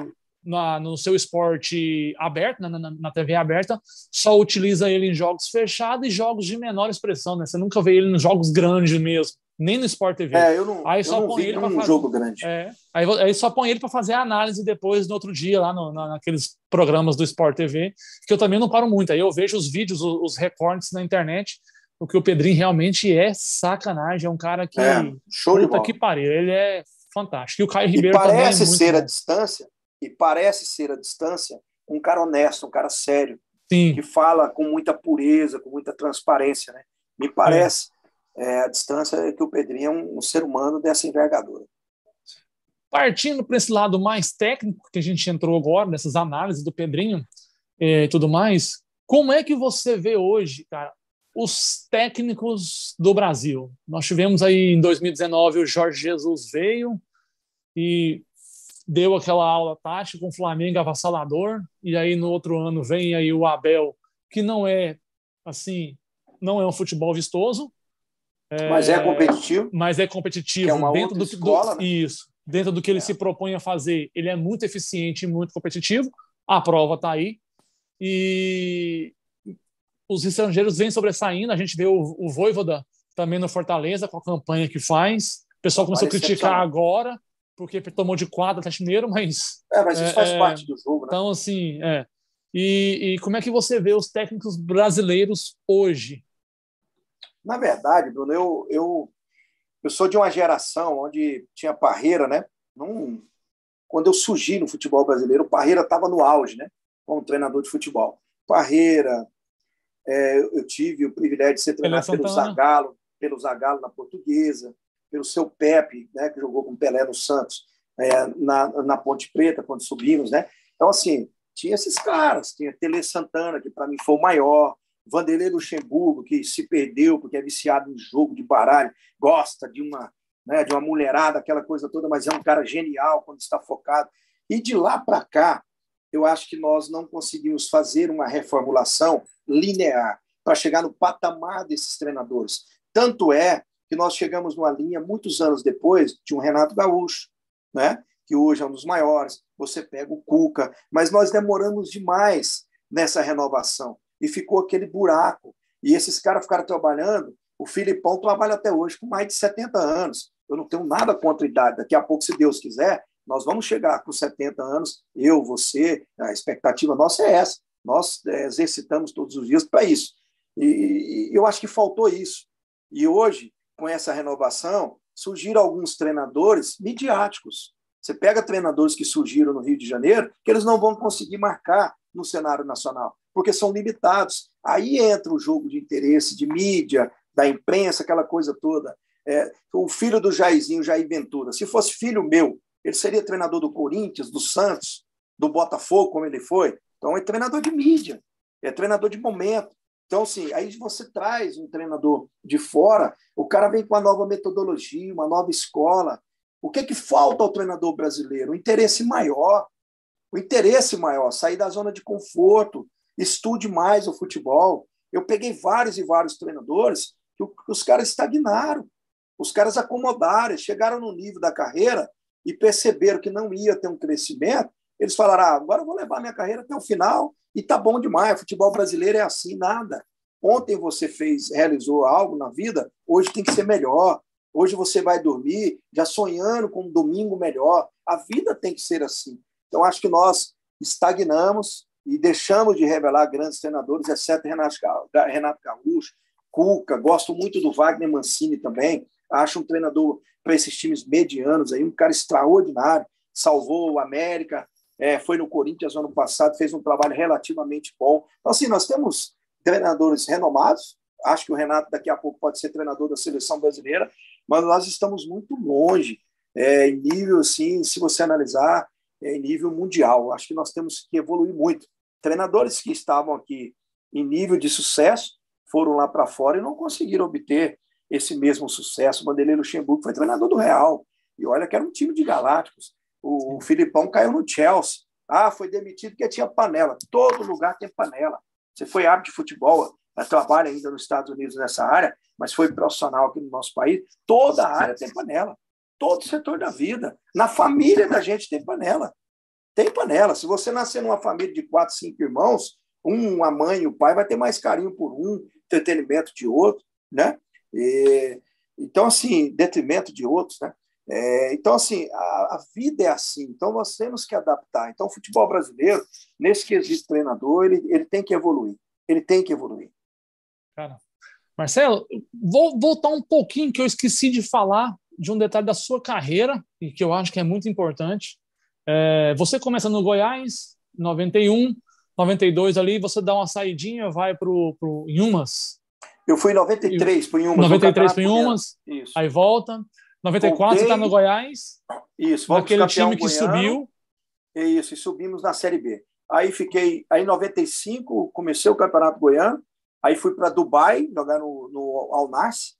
esporte aberto, na TV aberta, só utiliza ele em jogos fechados e jogos de menor expressão, né? Você nunca vê ele nos jogos grandes mesmo, nem no Sport TV. Eu não vi nenhum jogo grande. Aí só põe ele para fazer a análise depois, no outro dia, lá naqueles programas do Sport TV, que eu também não paro muito. Aí eu vejo os vídeos, os recortes na internet, porque o Pedrinho realmente é sacanagem, é um cara que... show de bola. Que pariu, ele é fantástico. E o Caio Ribeiro também é muito parece ser a distância um cara honesto, um cara sério, Sim. que fala com muita pureza, com muita transparência, né? Me parece a distância é que o Pedrinho é um ser humano dessa envergadura. Partindo para esse lado mais técnico que a gente entrou agora, nessas análises do Pedrinho e tudo mais, como é que você vê hoje, cara, os técnicos do Brasil? Nós tivemos aí em 2019 o Jorge Jesus veio e deu aquela aula tática com o Flamengo avassalador, e aí no outro ano vem aí o Abel, que não é um futebol vistoso, mas é competitivo. Mas é competitivo. Que é uma dentro outra escola, né? Isso. Dentro do que ele se propõe a fazer, ele é muito eficiente e muito competitivo. A prova está aí. E os estrangeiros vêm sobressaindo. A gente vê o Vojvoda também no Fortaleza, com a campanha que faz. O pessoal começou a criticar agora, porque tomou de quadra Atlético Mineiro, mas... mas isso faz parte do jogo, né? Então, assim, E como é que você vê os técnicos brasileiros hoje? Na verdade, Bruno, eu sou de uma geração onde tinha Parreira, né? Quando eu surgi no futebol brasileiro, o Parreira estava no auge, né? Como treinador de futebol. Parreira, eu tive o privilégio de ser treinado pelo Zagallo na Portuguesa, pelo seu Pepe, né? Que jogou com o Pelé no Santos, na Ponte Preta, quando subimos, né? Então, assim, tinha esses caras, tinha Tele Santana, que para mim foi o maior, Vanderlei Luxemburgo, que se perdeu porque é viciado em jogo de baralho, gosta de uma mulherada, aquela coisa toda, mas é um cara genial quando está focado. E de lá para cá, eu acho que nós não conseguimos fazer uma reformulação linear para chegar no patamar desses treinadores. Tanto é que nós chegamos numa linha, muitos anos depois, de um Renato Gaúcho, né? Que hoje é um dos maiores. Você pega o Cuca, mas nós demoramos demais nessa renovação e ficou aquele buraco. E esses caras ficaram trabalhando. O Filipão trabalha até hoje com mais de 70 anos. Eu não tenho nada contra a idade. Daqui a pouco, se Deus quiser, nós vamos chegar com 70 anos, eu, você, a expectativa nossa é essa. Nós exercitamos todos os dias para isso. E eu acho que faltou isso. E hoje, com essa renovação, surgiram alguns treinadores midiáticos. Você pega treinadores que surgiram no Rio de Janeiro, que eles não vão conseguir marcar no cenário nacional, porque são limitados. Aí entra o jogo de interesse, de mídia, da imprensa, aquela coisa toda. O filho do Jairzinho, Jair Ventura, se fosse filho meu, ele seria treinador do Corinthians, do Santos, do Botafogo, como ele foi. Então, é treinador de mídia, é treinador de momento. Então, assim, aí você traz um treinador de fora, o cara vem com uma nova metodologia, uma nova escola. O que falta ao treinador brasileiro? O interesse maior, sair da zona de conforto, estude mais o futebol. Eu peguei vários e vários treinadores que os caras estagnaram, os caras acomodaram, chegaram no nível da carreira e perceberam que não ia ter um crescimento. Eles falaram, agora eu vou levar minha carreira até o final e tá bom demais, o futebol brasileiro é assim, nada. Ontem você realizou algo na vida, hoje tem que ser melhor. Hoje você vai dormir já sonhando com um domingo melhor. A vida tem que ser assim. Então, acho que nós estagnamos e deixamos de revelar grandes treinadores, exceto Renato Gaúcho, Cuca. Gosto muito do Wagner Mancini também. Acho um treinador para esses times medianos, aí, um cara extraordinário. Salvou o América, foi no Corinthians ano passado, fez um trabalho relativamente bom. Então, assim, nós temos treinadores renomados. Acho que o Renato daqui a pouco pode ser treinador da seleção brasileira, mas nós estamos muito longe, em nível, assim, se você analisar, em nível mundial. Acho que nós temos que evoluir muito. Treinadores que estavam aqui em nível de sucesso foram lá para fora e não conseguiram obter esse mesmo sucesso. O Vanderlei Luxemburgo foi treinador do Real, e olha que era um time de galácticos. O Filipão caiu no Chelsea. Foi demitido porque tinha panela. Todo lugar tem panela. Você foi árbitro de futebol, trabalha ainda nos Estados Unidos nessa área, mas foi profissional aqui no nosso país. Toda a área tem panela. Todo setor da vida. Na família da gente tem panela. Tem panela. Se você nascer numa família de 4, 5 irmãos, a mãe e o pai vai ter mais carinho por um, entretenimento de outro, né? Então, assim, detrimento de outros, né? Então, assim, a vida é assim. Então, nós temos que adaptar. Então, o futebol brasileiro, nesse quesito treinador, ele tem que evoluir. Ele tem que evoluir. Cara, Marcelo, vou voltar um pouquinho, que eu esqueci de falar de um detalhe da sua carreira, e que eu acho que é muito importante. Você começa no Goiás, 91, 92 ali, você dá uma saidinha, vai para o Inhumas. Eu fui em 93 para o Inhumas. 93 para o Inhumas, aí volta. 94 voltei, você está no Goiás. Isso, naquele time que goiano, subiu. Isso, e subimos na Série B. Aí em 95, comecei o Campeonato Goiano, aí fui para Dubai, jogar no Al Nassr,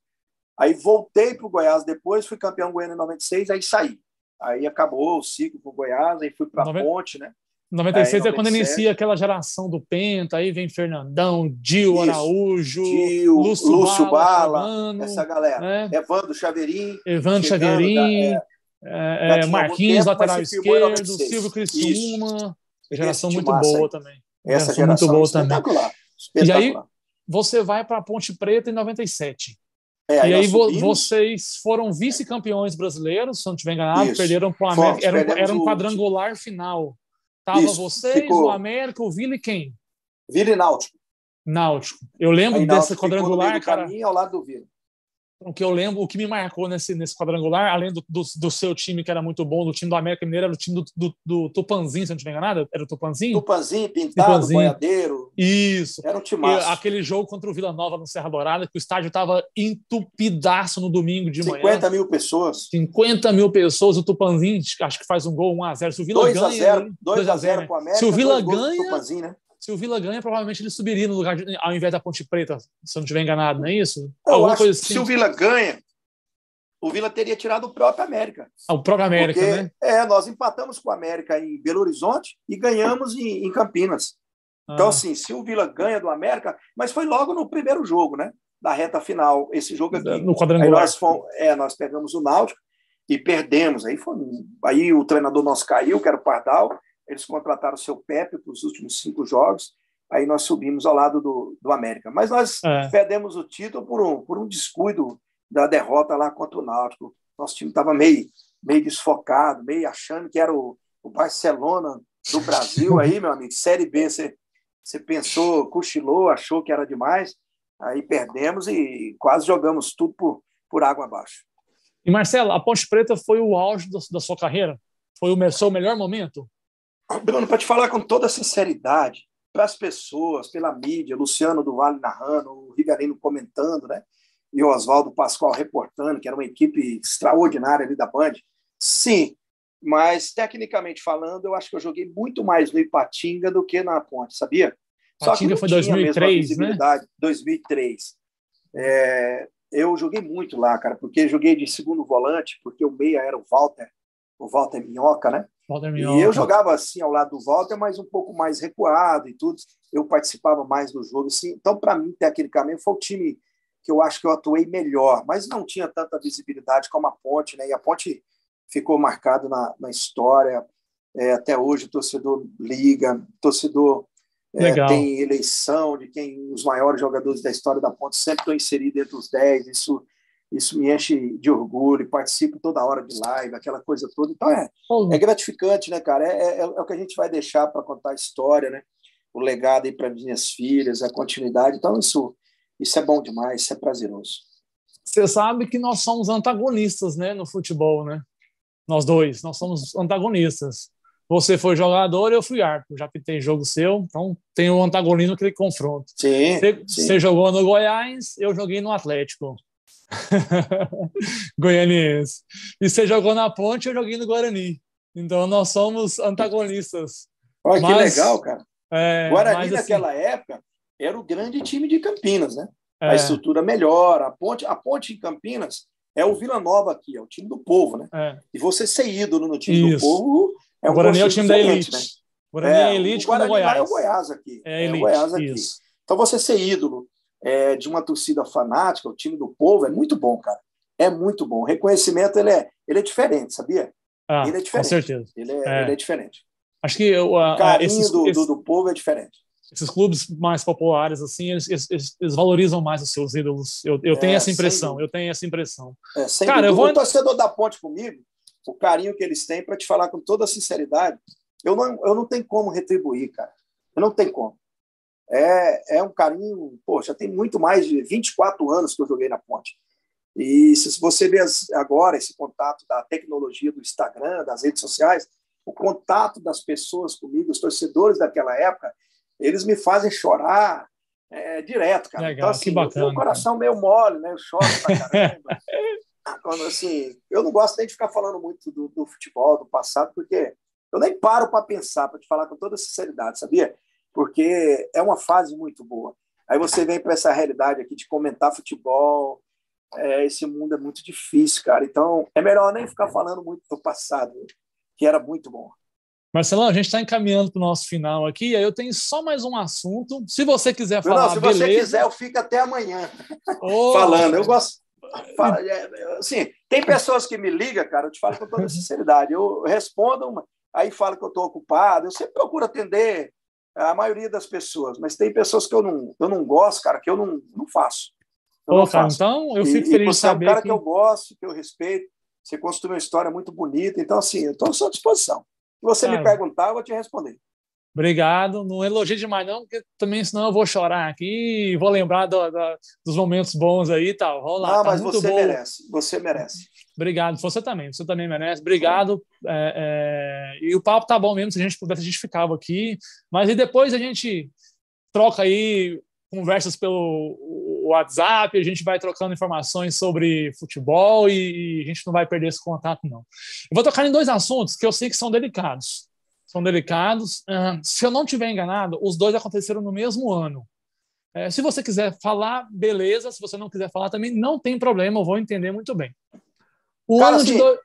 aí voltei para o Goiás depois, fui campeão goiano em 96, aí saí. Aí acabou o ciclo para o Goiás, aí fui para a Ponte, né? 96 é quando inicia aquela geração do Penta, aí vem Fernandão, Dil Araújo, Lúcio Bala, essa galera. Né? Evandro Chaveirinho. Marquinhos, lateral esquerdo, Silvio Criciúma. Geração muito boa também. Essa geração muito boa espetacular. E aí você vai para a Ponte Preta em 97. E aí vocês foram vice-campeões brasileiros, se não estiver enganado, perderam para o América. Era um quadrangular final. Tava vocês, o América, o Vila e quem? Vila e Náutico. Náutico. Eu lembro desse quadrangular, cara. Ao lado do Vila. O que eu lembro, o que me marcou nesse quadrangular, além do seu time, que era muito bom, do time do América Mineiro, era o time do Tupanzinho, se não estiver enganado. Era o Tupanzinho? Tupanzinho, Pintado, Boiadeiro. Isso. Era um timaço. Aquele jogo contra o Vila Nova no Serra Dourada, que o estádio estava entupidaço no domingo de manhã. 50 mil pessoas. 50 mil pessoas. O Tupanzinho, acho que faz um gol 1-0. Se o Vila ganha... 2-0 para o América. Se o Vila ganha... Tupanzinho, né? Se o Vila ganha, provavelmente ele subiria no lugar ao invés da Ponte Preta, se eu não estiver enganado, não é isso? Eu acho coisa assim. Se o Vila ganha, o Vila teria tirado o próprio América. O próprio América, porque, né? nós empatamos com o América em Belo Horizonte e ganhamos em Campinas. Então, assim, se o Vila ganha do América, mas foi logo no primeiro jogo, né? Da reta final, esse jogo aqui. No quadrangular. Aí nós pegamos o Náutico e perdemos. Aí o treinador nosso caiu, que era o Pardal. Eles contrataram o seu Pepe para os últimos 5 jogos. Aí nós subimos ao lado do América. Mas nós perdemos o título por um descuido da derrota lá contra o Náutico. Nosso time estava meio desfocado, meio achando que era o Barcelona do Brasil. Aí, meu amigo, Série B, você pensou, cochilou, achou que era demais. Aí perdemos e quase jogamos tudo por água abaixo. E, Marcelo, a Ponte Preta foi o auge da sua carreira? Foi o seu melhor momento? Bruno, para te falar com toda sinceridade, para as pessoas, pela mídia, Luciano do Vale narrando, o Riverino comentando, né? E o Oswaldo Pascoal reportando, que era uma equipe extraordinária ali da Band. Sim, mas tecnicamente falando, eu acho que eu joguei muito mais no Ipatinga do que na Ponte, sabia? Ipatinga foi 2003, né? 2003. Eu joguei muito lá, cara, porque joguei de segundo volante, porque o meia era o Walter Minhoca, né? E eu jogava assim ao lado do Walter, mas um pouco mais recuado e tudo. Eu participava mais do jogo, assim. Então, para mim, tecnicamente, foi o time que eu acho que eu atuei melhor, mas não tinha tanta visibilidade como a Ponte, né? E a Ponte ficou marcado na história. Até hoje o torcedor liga, o torcedor tem eleição de quem os maiores jogadores da história da Ponte sempre estão inseridos entre os 10. Isso me enche de orgulho, participo toda hora de live, aquela coisa toda. Então é gratificante, né, cara? É o que a gente vai deixar para contar a história, né? O legado aí para minhas filhas, a continuidade. Então isso é bom demais, isso é prazeroso. Você sabe que nós somos antagonistas, né, no futebol, né? Nós dois, nós somos antagonistas. Você foi jogador, eu fui árbitro. Já pitei jogo seu, então tem o antagonismo, aquele confronto. Sim. Você jogou no Goiás, eu joguei no Atlético. Goianiense. E você jogou na Ponte, eu joguei no Guarani. Então nós somos antagonistas. Olha que legal, cara. Guarani assim, naquela época era o grande time de Campinas, né? A estrutura melhor, a ponte em Campinas é o Vila Nova aqui, é o time do povo, né? E você ser ídolo no time do povo o Guarani é o time da elite, né? O Guarani é elite como o Goiás. É o Goiás aqui. Elite, o Goiás aqui. Isso. Então você ser ídolo de uma torcida fanática, o time do povo, é muito bom, cara. É muito bom. O reconhecimento ele é diferente, sabia? Ele é diferente. Com certeza. Ele é diferente. Acho que o carinho do povo é diferente. Esses clubes mais populares, assim, eles valorizam mais os seus ídolos. Eu tenho essa impressão. Cara, o torcedor da Ponte comigo, o carinho que eles têm, para te falar com toda a sinceridade, eu não tenho como retribuir, cara. Eu não tenho como. É um carinho, já tem muito mais de 24 anos que eu joguei na Ponte. E se você vê agora esse contato da tecnologia do Instagram, das redes sociais, o contato das pessoas comigo, os torcedores daquela época, eles me fazem chorar direto, cara. Legal, então, assim, que bacana, eu tenho o coração meio mole, né? Eu choro pra caramba. Quando, assim, eu não gosto nem de ficar falando muito do futebol, do passado, porque eu nem paro para pensar, para te falar com toda sinceridade, sabia? Porque é uma fase muito boa. Aí você vem para essa realidade aqui de comentar futebol, esse mundo é muito difícil, cara. Então, é melhor nem ficar falando muito do passado, que era muito bom. Marcelão, a gente está encaminhando para o nosso final aqui, aí eu tenho só mais um assunto. Se você quiser falar, se você quiser, eu fico até amanhã falando. Eu gosto. Assim, tem pessoas que me ligam, cara, eu te falo com toda sinceridade. Eu respondo, aí falo que eu estou ocupado. Eu sempre procuro atender a maioria das pessoas, mas tem pessoas que eu não gosto, cara, que eu não faço. Cara, então eu fico feliz de saber. É um cara que eu gosto, que eu respeito. Você construiu uma história muito bonita. Então, assim, eu estou à sua disposição. Se você me perguntar, eu vou te responder. Obrigado. Não elogio demais, não, porque também senão eu vou chorar aqui e vou lembrar dos momentos bons aí e tal. Não, mas muito você merece. Você merece. Obrigado. Você também merece. Obrigado. E o papo tá bom mesmo. Se a gente pudesse, a gente ficava aqui. Mas e depois a gente troca aí conversas pelo WhatsApp, a gente vai trocando informações sobre futebol e a gente não vai perder esse contato, não. Eu vou tocar em 2 assuntos que eu sei que são delicados. Se eu não estiver enganado, os 2 aconteceram no mesmo ano. Se você quiser falar, beleza. Se você não quiser falar também, não tem problema, eu vou entender muito bem. O Cara, ano de assim,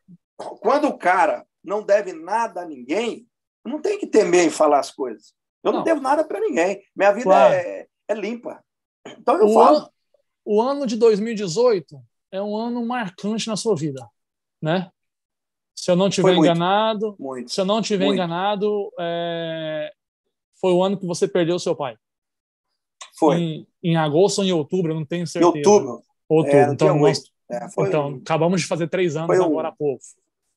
quando o cara não deve nada a ninguém, não tem que temer em falar as coisas. Eu não Não, devo nada para ninguém. Minha vida claro. é limpa. Então eu O, falo. an, o ano de 2018 é um ano marcante na sua vida, né? Se eu não Foi tiver muito, enganado, muito, se eu não tiver muito. enganado, foi o ano que você perdeu seu pai. Foi. Em agosto ou em outubro, eu não tenho Em certeza. outubro, Outubro. no dia Então, 8. então, acabamos de fazer 3 anos Foi agora há pouco.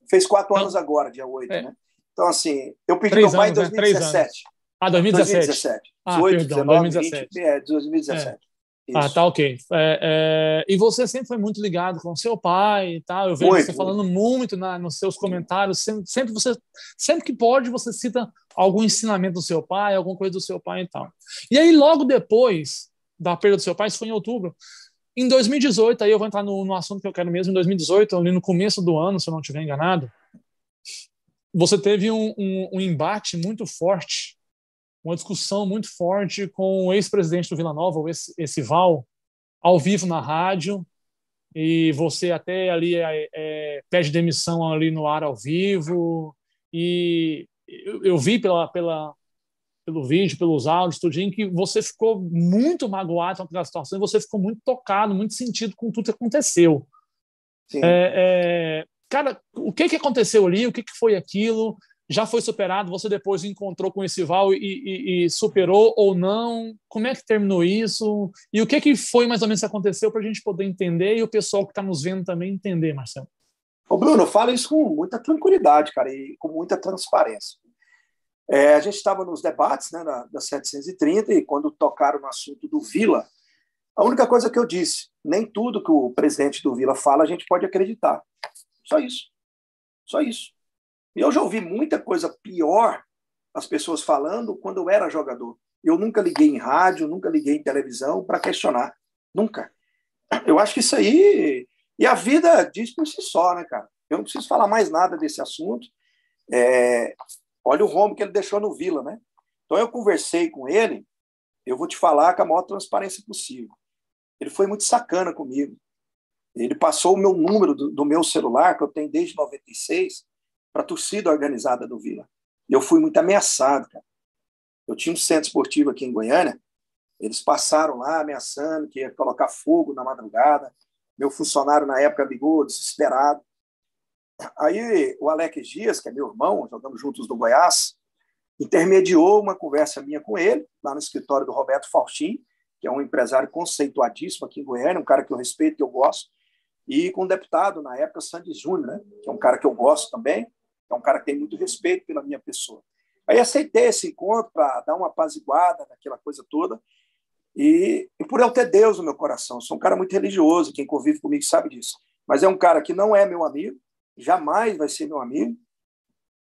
fez 4 anos Então, agora, dia 8, é, né? Então, assim, eu perdi meu três pai em anos, né? 3 anos. 2017. Ah, 2017. 2017. Ah, 18, perdão, 19, 20, 2017. 2017. Ah, tá Isso. ok. E você sempre foi muito ligado com seu pai e tal. Eu vejo você Muito, muito. falando muito nos seus comentários. Sempre que pode, você cita algum ensinamento do seu pai, alguma coisa do seu pai e tal. E aí, logo depois da perda do seu pai, isso foi em outubro. Em 2018, aí eu vou entrar no assunto que eu quero mesmo. Em 2018, ali no começo do ano, se eu não estiver enganado, você teve um embate muito forte, uma discussão muito forte com o ex-presidente do Vila Nova, esse Val, ao vivo na rádio, e você até ali pede demissão ali no ar ao vivo, e eu vi pelo vídeo, pelos áudios, tudinho, que você ficou muito magoado com aquela situação, e você ficou muito tocado, muito sentido com tudo que aconteceu. Sim. Cara, o que aconteceu ali? O que foi aquilo? Já foi superado? Você depois encontrou com esse Val e superou ou não? Como é que terminou isso? E o que foi mais ou menos que aconteceu para a gente poder entender e o pessoal que está nos vendo também entender, Marcelo? Ô, Bruno, eu falo isso com muita tranquilidade, cara, e com muita transparência. A gente estava nos debates, né, da 730, e quando tocaram no assunto do Vila, a única coisa que eu disse, nem tudo que o presidente do Vila fala a gente pode acreditar. Só isso. Só isso. E eu já ouvi muita coisa pior as pessoas falando quando eu era jogador. Eu nunca liguei em rádio, nunca liguei em televisão para questionar. Nunca. Eu acho que isso aí... E a vida diz por si só, né, cara? Eu não preciso falar mais nada desse assunto. Olha o rombo que ele deixou no Vila, né? Então eu conversei com ele, eu vou te falar com a maior transparência possível. Ele foi muito sacana comigo. Ele passou o meu número do meu celular, que eu tenho desde 96, para a torcida organizada do Vila. E eu fui muito ameaçado, cara. Eu tinha um centro esportivo aqui em Goiânia, eles passaram lá ameaçando que ia colocar fogo na madrugada. Meu funcionário na época ligou, desesperado. Aí o Alex Dias, que é meu irmão, jogamos juntos no Goiás, intermediou uma conversa minha com ele, lá no escritório do Roberto Faustin, que é um empresário conceituadíssimo aqui em Goiânia, um cara que eu respeito, que eu gosto, e com o deputado, na época, Sandy Júnior, né, que é um cara que eu gosto também, é um cara que tem muito respeito pela minha pessoa. Aí aceitei esse encontro para dar uma apaziguada naquela coisa toda, e por eu ter Deus no meu coração. Eu sou um cara muito religioso, quem convive comigo sabe disso, mas é um cara que não é meu amigo, jamais vai ser meu amigo,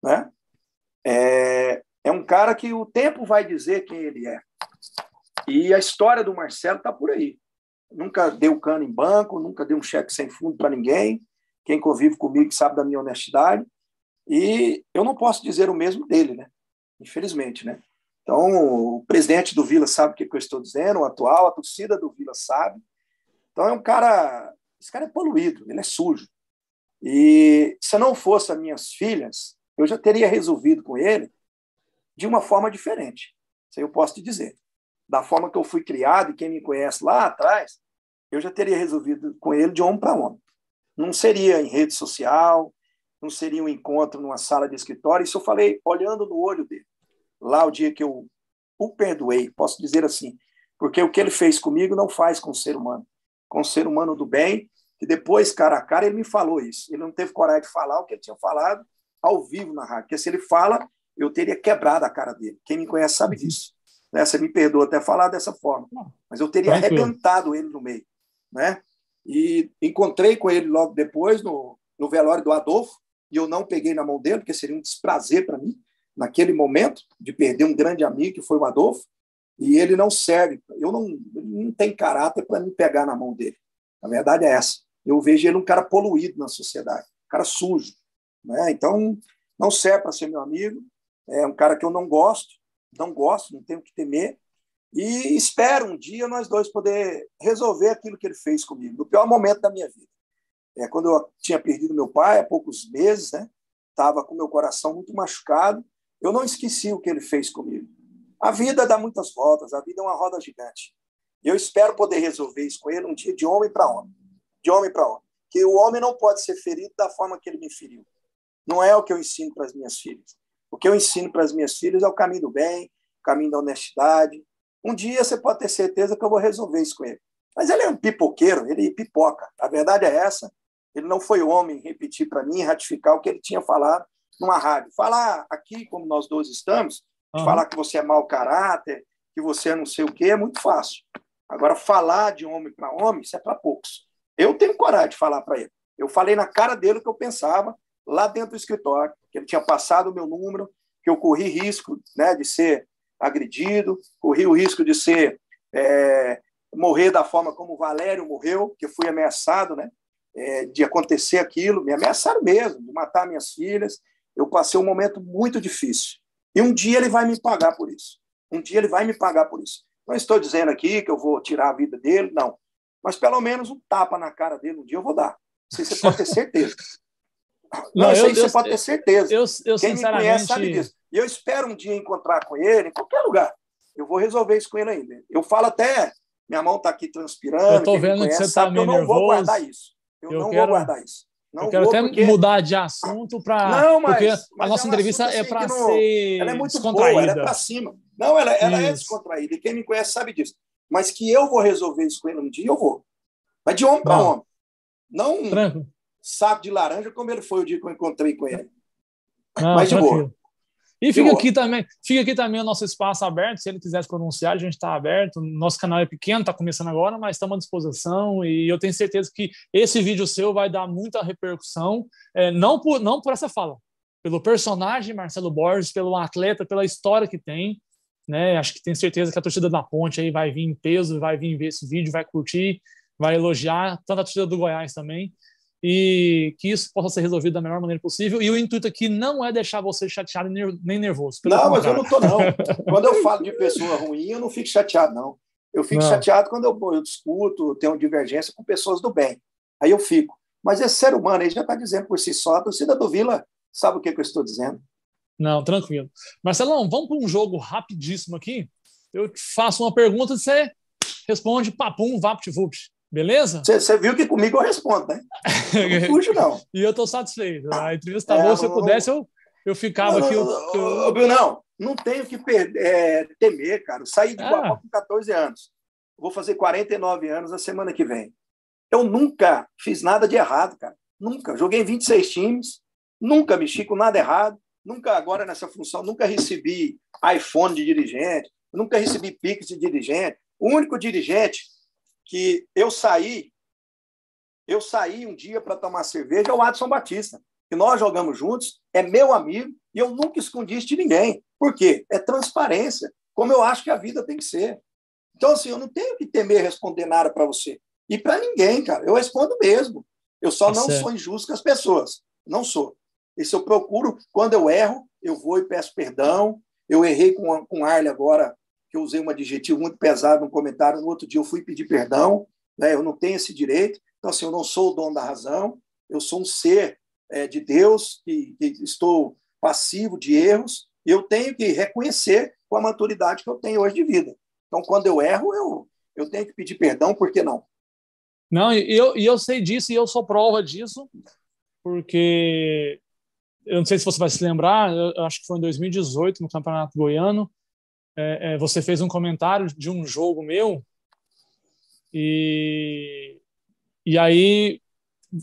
né? É um cara que o tempo vai dizer quem ele é. E a história do Marcelo está por aí. Nunca deu cano em banco, nunca deu um cheque sem fundo para ninguém. Quem convive comigo sabe da minha honestidade. E eu não posso dizer o mesmo dele, né? Infelizmente, né? Então, o presidente do Vila sabe o que eu estou dizendo, o atual, a torcida do Vila sabe. Então, é um cara... Esse cara é poluído, ele é sujo. E se não fosse as minhas filhas, eu já teria resolvido com ele de uma forma diferente. Isso aí eu posso te dizer. Da forma que eu fui criado, e quem me conhece lá atrás, eu já teria resolvido com ele de homem para homem. Não seria em rede social, não seria um encontro numa sala de escritório. Isso eu falei olhando no olho dele. Lá o dia que eu o perdoei, posso dizer assim, porque o que ele fez comigo não faz com o ser humano. Com o ser humano do bem, que depois, cara a cara, ele me falou isso. Ele não teve coragem de falar o que ele tinha falado ao vivo na rádio, porque se ele fala, eu teria quebrado a cara dele. Quem me conhece sabe disso. Né? Você me perdoa até falar dessa forma, mas eu teria arrebentado ele no meio. Né? E encontrei com ele logo depois no velório do Adolfo, e eu não peguei na mão dele, porque seria um desprazer para mim, naquele momento, de perder um grande amigo, que foi o Adolfo, e ele não serve, ele não tem caráter para me pegar na mão dele. A verdade é essa. Eu vejo ele um cara poluído na sociedade, um cara sujo. Né? Então, não serve para ser meu amigo, é um cara que eu não gosto, não tenho que temer, e espero um dia nós dois poder resolver aquilo que ele fez comigo, no pior momento da minha vida. quando eu tinha perdido meu pai há poucos meses, né? Estava com meu coração muito machucado. Eu não esqueci o que ele fez comigo. A vida dá muitas voltas, a vida é uma roda gigante. E eu espero poder resolver isso com ele um dia de homem para homem. De homem para homem. Que o homem não pode ser ferido da forma que ele me feriu. Não é o que eu ensino para as minhas filhas. O que eu ensino para as minhas filhas é o caminho do bem, o caminho da honestidade. Um dia você pode ter certeza que eu vou resolver isso com ele. Mas ele é um pipoqueiro, ele pipoca. A verdade é essa. Ele não foi homem repetir para mim, ratificar o que ele tinha falado numa rádio. Falar aqui, como nós dois estamos, de falar que você é mau caráter, que você é não sei o quê, é muito fácil. Agora, falar de homem para homem, isso é para poucos. Eu tenho coragem de falar para ele. Eu falei na cara dele o que eu pensava lá dentro do escritório, que ele tinha passado o meu número, que eu corri risco, né, de ser agredido, corri o risco de ser morrer da forma como o Valério morreu, que eu fui ameaçado, né, de acontecer aquilo, me ameaçaram mesmo, de matar minhas filhas. Eu passei um momento muito difícil. E um dia ele vai me pagar por isso. Um dia ele vai me pagar por isso. Não estou dizendo aqui que eu vou tirar a vida dele, não. Mas pelo menos um tapa na cara dele um dia eu vou dar. Isso você pode ter certeza. Não, isso aí você pode ter certeza. Quem me conhece sabe disso. E eu espero um dia encontrar com ele, em qualquer lugar. Eu vou resolver isso com ele ainda. Eu falo até, minha mão está aqui transpirando. Eu estou vendo que você está meio nervoso. Eu não vou guardar isso. Vou guardar isso. Eu quero até mudar de assunto para. Porque a nossa entrevista é para ser. Ela é muito descontraída. Boa, ela é para cima. Não, ela é descontraída. E quem me conhece sabe disso. Mas que eu vou resolver isso com ele um dia, eu vou. Mas de homem para homem. Não saco de laranja como ele foi o dia que eu encontrei com ele. Não, mas de boa. E fica aqui também o nosso espaço aberto, se ele quiser se pronunciar, a gente está aberto. Nosso canal é pequeno, está começando agora, mas estamos à disposição e eu tenho certeza que esse vídeo seu vai dar muita repercussão, não por essa fala, pelo personagem Marcelo Borges, pelo atleta, pela história que tem, né? Acho que tenho certeza que a torcida da Ponte aí vai vir em peso, vai vir ver esse vídeo, vai curtir, vai elogiar, tanto a torcida do Goiás também. E que isso possa ser resolvido da melhor maneira possível. E o intuito aqui não é deixar você chateado nem nervoso. Não, mas eu não estou, não. Quando eu falo de pessoa ruim, eu não fico chateado, não. Eu fico chateado quando eu discuto, tenho divergência com pessoas do bem. Aí eu fico. Mas esse ser humano aí já está dizendo por si só. A torcida do Vila sabe o que eu estou dizendo. Não, tranquilo. Marcelão, vamos para um jogo rapidíssimo aqui. Eu te faço uma pergunta e você responde papum, vapt-vupt. Beleza? Você viu que comigo eu respondo, né? Eu não fujo, não. E eu estou satisfeito. A entrevista está boa. Se eu pudesse, eu ficava aqui. Não tenho que temer, cara. Eu saí de Guapó com 14 anos. Vou fazer 49 anos na semana que vem. Eu nunca fiz nada de errado, cara. Nunca. Joguei em 26 times. Nunca mexi com nada errado. Nunca, agora nessa função, nunca recebi iPhone de dirigente. Nunca recebi Pix de dirigente. O único dirigente que eu saí um dia para tomar cerveja é o Adson Batista, que nós jogamos juntos, é meu amigo, e eu nunca escondi isso de ninguém. Por quê? É transparência, como eu acho que a vida tem que ser. Então, assim, eu não tenho que temer responder nada para você. E para ninguém, cara. Eu respondo mesmo. Eu só não sou injusto com as pessoas. Não sou. E se eu procuro, quando eu erro, eu vou e peço perdão. Eu errei com Arley agora, que eu usei um adjetivo muito pesado no comentário, no outro dia eu fui pedir perdão, né? Eu não tenho esse direito, então assim, eu não sou o dono da razão, eu sou um ser de Deus, que estou passivo de erros, e eu tenho que reconhecer com a maturidade que eu tenho hoje de vida. Então, quando eu erro, eu tenho que pedir perdão, por que não? Não, eu sei disso, e eu sou prova disso, porque eu não sei se você vai se lembrar, eu acho que foi em 2018, no Campeonato Goiano, você fez um comentário de um jogo meu e aí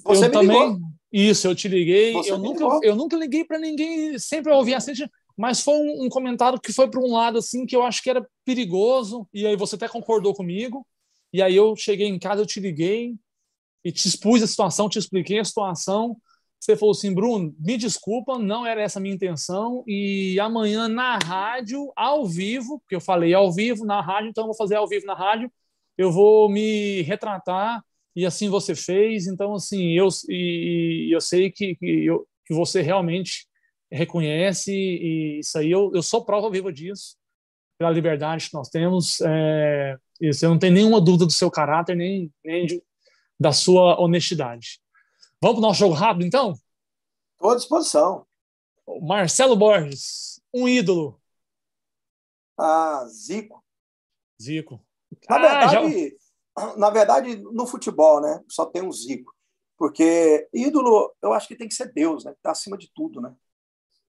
você eu também ligou. Isso, eu te liguei, Você eu nunca liguei para ninguém, sempre ouvi assim, mas foi um comentário que foi para um lado assim que eu acho que era perigoso, e aí você até concordou comigo, e aí eu cheguei em casa, eu te liguei e te expus a situação, te expliquei a situação. Você falou assim: Bruno, me desculpa, não era essa a minha intenção, e amanhã na rádio, ao vivo, porque eu falei ao vivo na rádio, então eu vou fazer ao vivo na rádio, eu vou me retratar, e assim você fez. Então, assim, eu sei que você realmente reconhece, e isso aí eu sou prova viva disso, pela liberdade que nós temos, isso, eu não tenho nenhuma dúvida do seu caráter, nem da sua honestidade. Vamos para o nosso jogo rápido, então? Estou à disposição. Marcelo Borges, um ídolo. Zico. Zico. Na verdade, no futebol, né? Só tem um Zico. Porque ídolo, eu acho que tem que ser Deus, né? Está acima de tudo, né?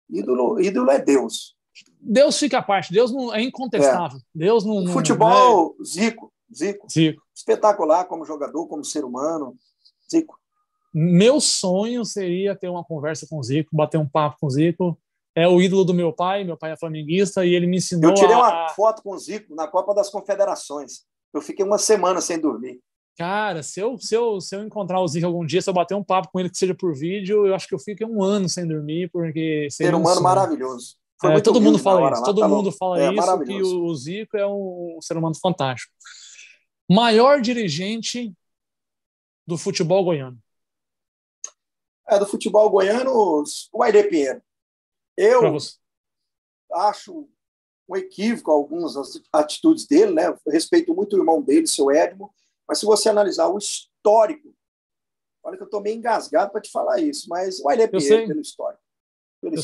Ídolo é Deus. Deus fica à parte. Deus não é incontestável. Deus não. No futebol, Zico. Espetacular como jogador, como ser humano. Zico. Meu sonho seria ter uma conversa com o Zico, bater um papo com o Zico. É o ídolo do meu pai é flamenguista e ele me ensinou. Eu tirei uma foto com o Zico na Copa das Confederações. Eu fiquei uma semana sem dormir. Cara, se eu encontrar o Zico algum dia, se eu bater um papo com ele que seja por vídeo, eu acho que eu fico um ano sem dormir, porque ser humano maravilhoso. Todo mundo fala isso. Todo mundo fala isso, maravilhoso. Que o Zico é um ser humano fantástico. Maior dirigente do futebol goiano. Do futebol goiano, o Airê Pinheiro. Eu acho um equívoco algumas atitudes dele, né? Eu respeito muito o irmão dele, seu Edmo, mas se você analisar o histórico, olha que eu estou meio engasgado para te falar isso, mas o Airê Pinheiro, pelo histórico.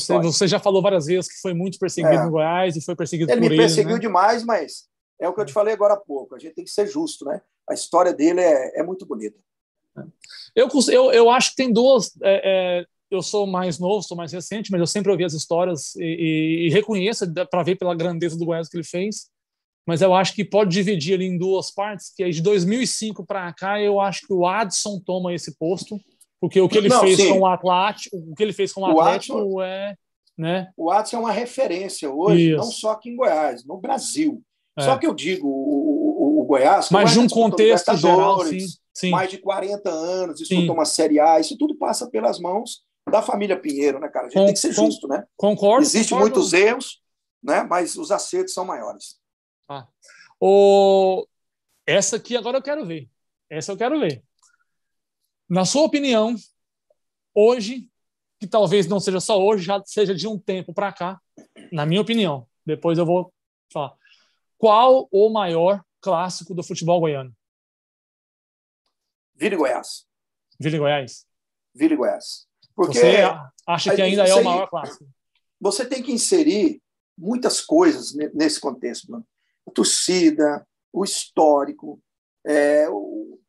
Sei, você já falou várias vezes que foi muito perseguido no Goiás e foi perseguido por ele. Ele me perseguiu demais, mas é o que eu te falei agora há pouco. A gente tem que ser justo, né? A história dele é muito bonita. Eu acho que tem duas. Eu sou mais novo, sou mais recente, mas eu sempre ouvi as histórias e reconheço para ver pela grandeza do Goiás que ele fez. Mas eu acho que pode dividir ali em duas partes, que aí de 2005 para cá eu acho que o Adson toma esse posto, porque o que ele fez com o Atlético, né? O Adson é uma referência hoje, não só aqui em Goiás, no Brasil. Só que eu digo o Goiás, mas de um contexto geral, sim. Mais de 40 anos, disputou uma Série A, isso tudo passa pelas mãos da família Pinheiro, né, cara? A gente tem que ser justo, né? Concordo. Existem muitos erros, né? Mas os acertos são maiores. Essa aqui agora eu quero ver. Na sua opinião, hoje, que talvez não seja só hoje, já seja de um tempo para cá, na minha opinião, depois eu vou falar, qual o maior clássico do futebol goiano? Vila e Goiás. Vila e Goiás? Vila e Goiás. Porque você acha que ainda é o maior clássico? Você tem que inserir muitas coisas nesse contexto, mano. A torcida, o histórico,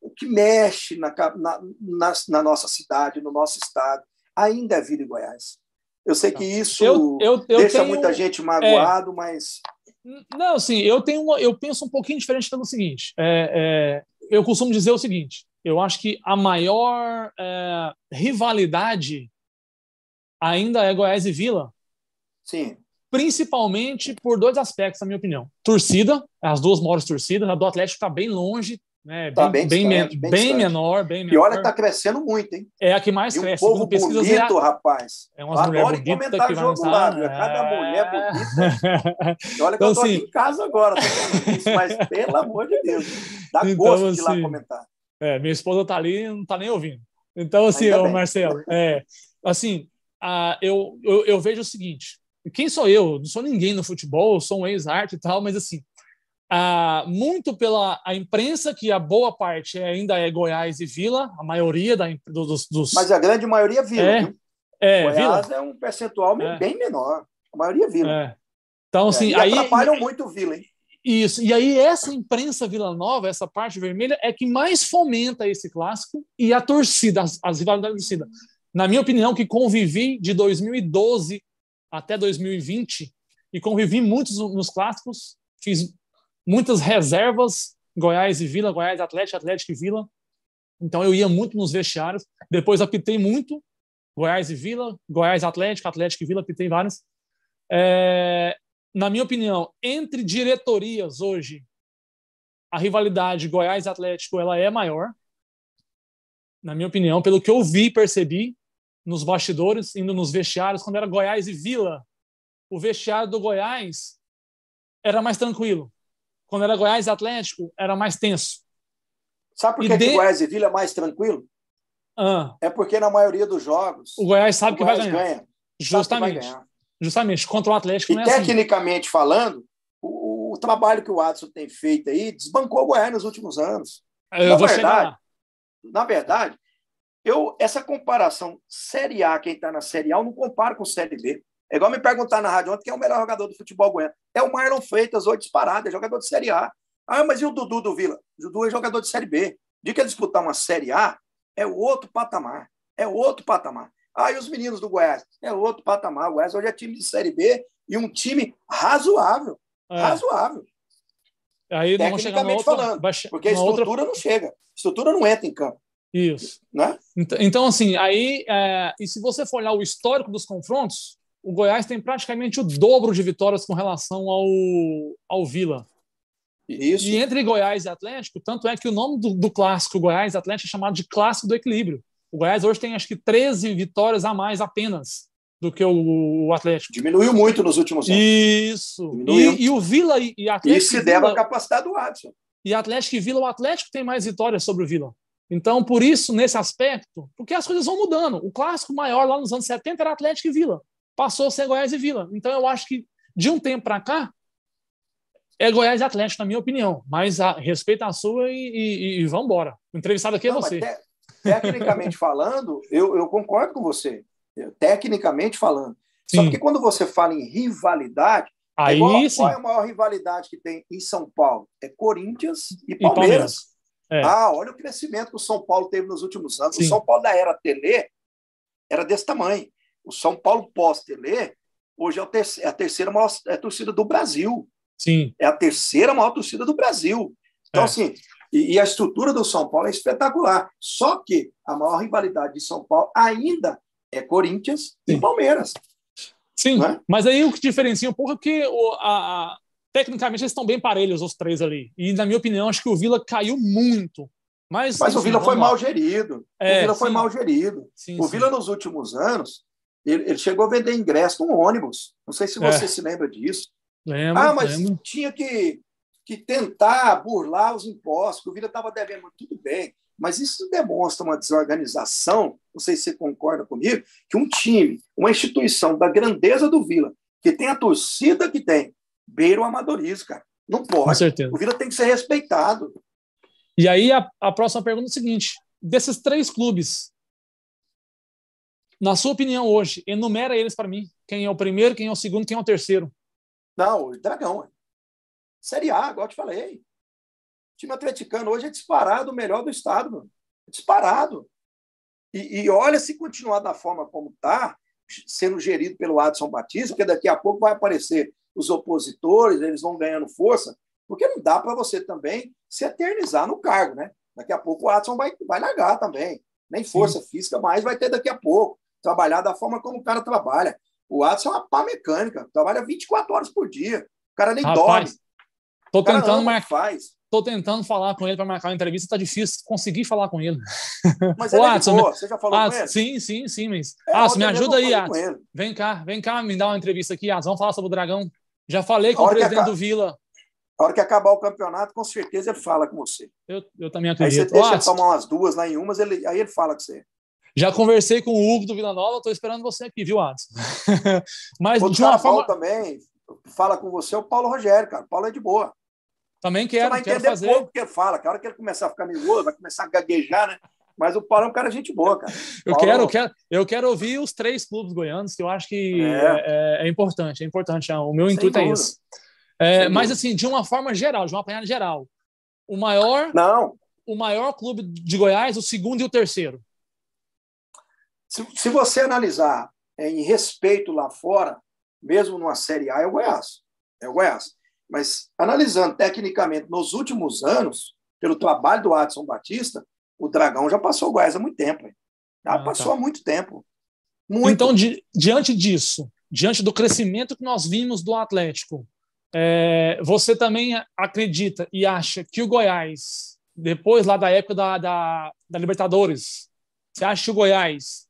o que mexe na nossa cidade, no nosso estado, ainda é Vila e Goiás. Eu sei que isso deixa muita gente magoado, mas... Não, sim, eu penso um pouquinho diferente pelo seguinte. Eu costumo dizer o seguinte, eu acho que a maior rivalidade ainda é Goiás e Vila. Sim. Principalmente por dois aspectos, na minha opinião. Torcida, as duas maiores torcidas, a do Atlético está bem longe, né? bem menor. E olha que está crescendo muito, hein? É a que mais cresce. Um povo bonito, rapaz. É umas mulheres bonitas que vão estar... Cada mulher bonita. E olha que então, eu estou aqui em casa agora, mas pelo amor de Deus, dá gosto de ir lá comentar. Minha esposa está ali e não está nem ouvindo. Então, assim, Marcelo, eu vejo o seguinte, quem sou eu? Não sou ninguém no futebol, eu sou um ex-arte e tal, mas assim, muito pela a imprensa, que a boa parte ainda é Goiás e Vila, a maioria dos... Mas a grande maioria é Vila, viu? Goiás Vila. É um percentual bem menor. A maioria é Vila. Então, assim, e aí atrapalham muito o Vila, hein? Isso. E aí essa imprensa Vila Nova, essa parte vermelha, é que mais fomenta esse clássico e a torcida, as rivalidades da torcida. Na minha opinião, que convivi de 2012 até 2020 e convivi muitos nos clássicos, fiz muitas reservas, Goiás e Vila, Goiás Atlético, Atlético e Vila. Então eu ia muito nos vestiários. Depois apitei muito, Goiás e Vila, Goiás Atlético, Atlético e Vila, apitei vários. Na minha opinião, entre diretorias hoje, a rivalidade Goiás Atlético ela é maior. Na minha opinião, pelo que eu vi e percebi nos bastidores, indo nos vestiários, quando era Goiás e Vila, o vestiário do Goiás era mais tranquilo. Quando era Goiás e Atlético, era mais tenso. Sabe por que Goiás e Vila é mais tranquilo? É porque na maioria dos jogos o Goiás sabe que vai ganhar. Ganha. Justamente, contra o Atlético e não é tecnicamente falando, o trabalho que o Adson tem feito aí desbancou o Goiás nos últimos anos. Eu vou chegar lá. Na verdade, essa comparação Série A, quem está na Série A, eu não comparo com Série B. É igual me perguntar na rádio ontem quem é o melhor jogador do futebol goiano. É o Marlon Freitas, hoje disparado, é jogador de Série A. Ah, mas e o Dudu do Vila? O Dudu é jogador de Série B. De que ele disputar uma Série A, é outro patamar. É outro patamar. Ah, e os meninos do Goiás? É outro patamar. O Goiás hoje é time de Série B e um time razoável. Razoável. Aí não tecnicamente falando. Porque a estrutura não chega. A estrutura não entra em campo. Isso. Né? Então, assim, aí, e se você for olhar o histórico dos confrontos, o Goiás tem praticamente o dobro de vitórias com relação ao Vila. Isso. E entre Goiás e Atlético, tanto é que o nome do clássico Goiás e Atlético é chamado de Clássico do Equilíbrio. O Goiás hoje tem, acho que, 13 vitórias a mais apenas do que o Atlético. Diminuiu muito nos últimos anos. Isso. E o Vila e Atlético... Isso se deve à capacidade do Adson. E Atlético e Vila, o Atlético tem mais vitórias sobre o Vila. Então, por isso, nesse aspecto, porque as coisas vão mudando. O clássico maior lá nos anos 70 era Atlético e Vila. Passou a ser Goiás e Vila. Então, eu acho que, de um tempo para cá, é Goiás e Atlético, na minha opinião. Mas respeita a sua e vamos embora. O entrevistado aqui é você. Tecnicamente falando, eu concordo com você. Tecnicamente falando. Sim. Só porque quando você fala em rivalidade, aí, qual é a maior rivalidade que tem em São Paulo? É Corinthians e Palmeiras. Olha o crescimento que o São Paulo teve nos últimos anos. Sim. O São Paulo da era Tele era desse tamanho. O São Paulo pós-Tele, hoje é a terceira maior torcida do Brasil. Sim. É a terceira maior torcida do Brasil. Então, assim, e a estrutura do São Paulo é espetacular. Só que a maior rivalidade de São Paulo ainda é Corinthians e Palmeiras. Sim, mas aí o que diferencia um pouco é que tecnicamente eles estão bem parelhos, os três ali. E, na minha opinião, acho que o Vila caiu muito. Mas o Vila foi mal gerido. O Vila foi mal gerido. O Vila, nos últimos anos, ele chegou a vender ingresso no ônibus. Não sei se você se lembra disso. Lembro. Tinha que tentar burlar os impostos, que o Vila estava devendo. Tudo bem, mas isso demonstra uma desorganização, não sei se você concorda comigo, que um time, uma instituição da grandeza do Vila, que tem a torcida que tem, beira o amadorismo, cara. Não pode. Com certeza. O Vila tem que ser respeitado. E aí a próxima pergunta é o seguinte: desses três clubes, na sua opinião hoje, enumera eles para mim. Quem é o primeiro, quem é o segundo, quem é o terceiro? Não, o Dragão. Série A, igual eu te falei. O time atleticano hoje é disparado o melhor do estado, mano. Disparado. E olha, se continuar da forma como está, sendo gerido pelo Adson Batista, porque daqui a pouco vai aparecer os opositores, eles vão ganhando força, porque não dá para você também se eternizar no cargo, né? Daqui a pouco o Adson vai largar também. Nem força física mais vai ter daqui a pouco. Trabalhar da forma como o cara trabalha. O Adson é uma pá mecânica, trabalha 24 horas por dia. O cara nem dorme. Tô tentando falar com ele para marcar uma entrevista, tá difícil conseguir falar com ele. Mas ele é de boa. Você já falou com ele? Sim, mas... me ajuda aí, Adson. Vem cá, me dá uma entrevista aqui, Adson. Vamos falar sobre o Dragão. Já falei com o presidente do Vila. A hora que acabar o campeonato, com certeza ele fala com você. Eu também acredito. Aí você deixa ele tomar umas duas lá em umas, aí ele fala com você. Já conversei com o Hugo do Vila Nova, estou esperando você aqui, viu, Adson? Mas de uma forma também fala com você o Paulo Rogério, cara. O Paulo é de boa. Também quero fazer. Você vai entender pouco que ele fala. Que a hora que ele começar a ficar nervoso, vai começar a gaguejar, né? Mas o Paulo é um cara de gente boa, cara. Eu quero ouvir os três clubes goianos, que eu acho que é importante. É importante. O meu intuito é isso. Mas, assim, de uma forma geral, de uma apanhada geral, o maior clube de Goiás, o segundo e o terceiro. Se você analisar em respeito lá fora, mesmo numa Série A, é o Goiás. É o Goiás. Mas, analisando tecnicamente nos últimos anos, pelo trabalho do Adson Batista, o Dragão já passou o Goiás há muito tempo. Já passou há muito tempo. Muito. Então, diante disso, diante do crescimento que nós vimos do Atlético, você também acredita e acha que o Goiás, depois lá da época da Libertadores, você acha que o Goiás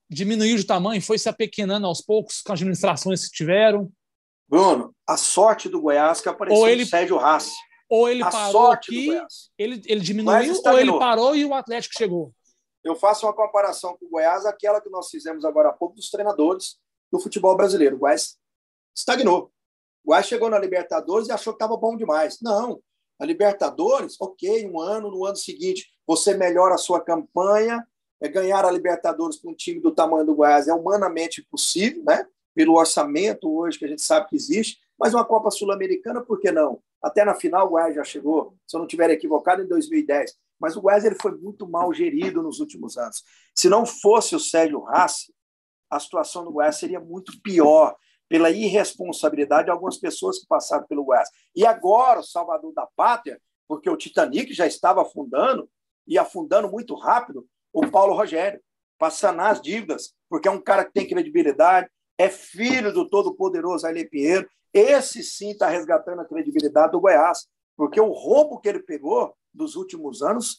diminuiu de tamanho, foi se apequenando aos poucos com as administrações que tiveram? Bruno, a sorte do Goiás que apareceu o Sérgio Rassi. Ou ele parou aqui, ele diminuiu, ou ele parou e o Atlético chegou? Eu faço uma comparação com o Goiás, aquela que nós fizemos agora há pouco dos treinadores do futebol brasileiro. O Goiás estagnou. O Goiás chegou na Libertadores e achou que estava bom demais. Não. A Libertadores, ok, um ano, no ano seguinte, você melhora a sua campanha, ganhar a Libertadores para um time do tamanho do Goiás é humanamente possível, né? Pelo orçamento hoje que a gente sabe que existe, mas uma Copa Sul-Americana, por que não? Até na final o Goiás já chegou, se eu não estiver equivocado, em 2010. Mas o Goiás ele foi muito mal gerido nos últimos anos. Se não fosse o Sérgio Rassi, a situação do Goiás seria muito pior pela irresponsabilidade de algumas pessoas que passaram pelo Goiás. E agora o salvador da pátria, porque o Titanic já estava afundando, e afundando muito rápido, o Paulo Rogério, para sanar as dívidas, porque é um cara que tem credibilidade, é filho do todo-poderoso Ailê Pinheiro. Esse sim está resgatando a credibilidade do Goiás, porque o roubo que ele pegou dos últimos anos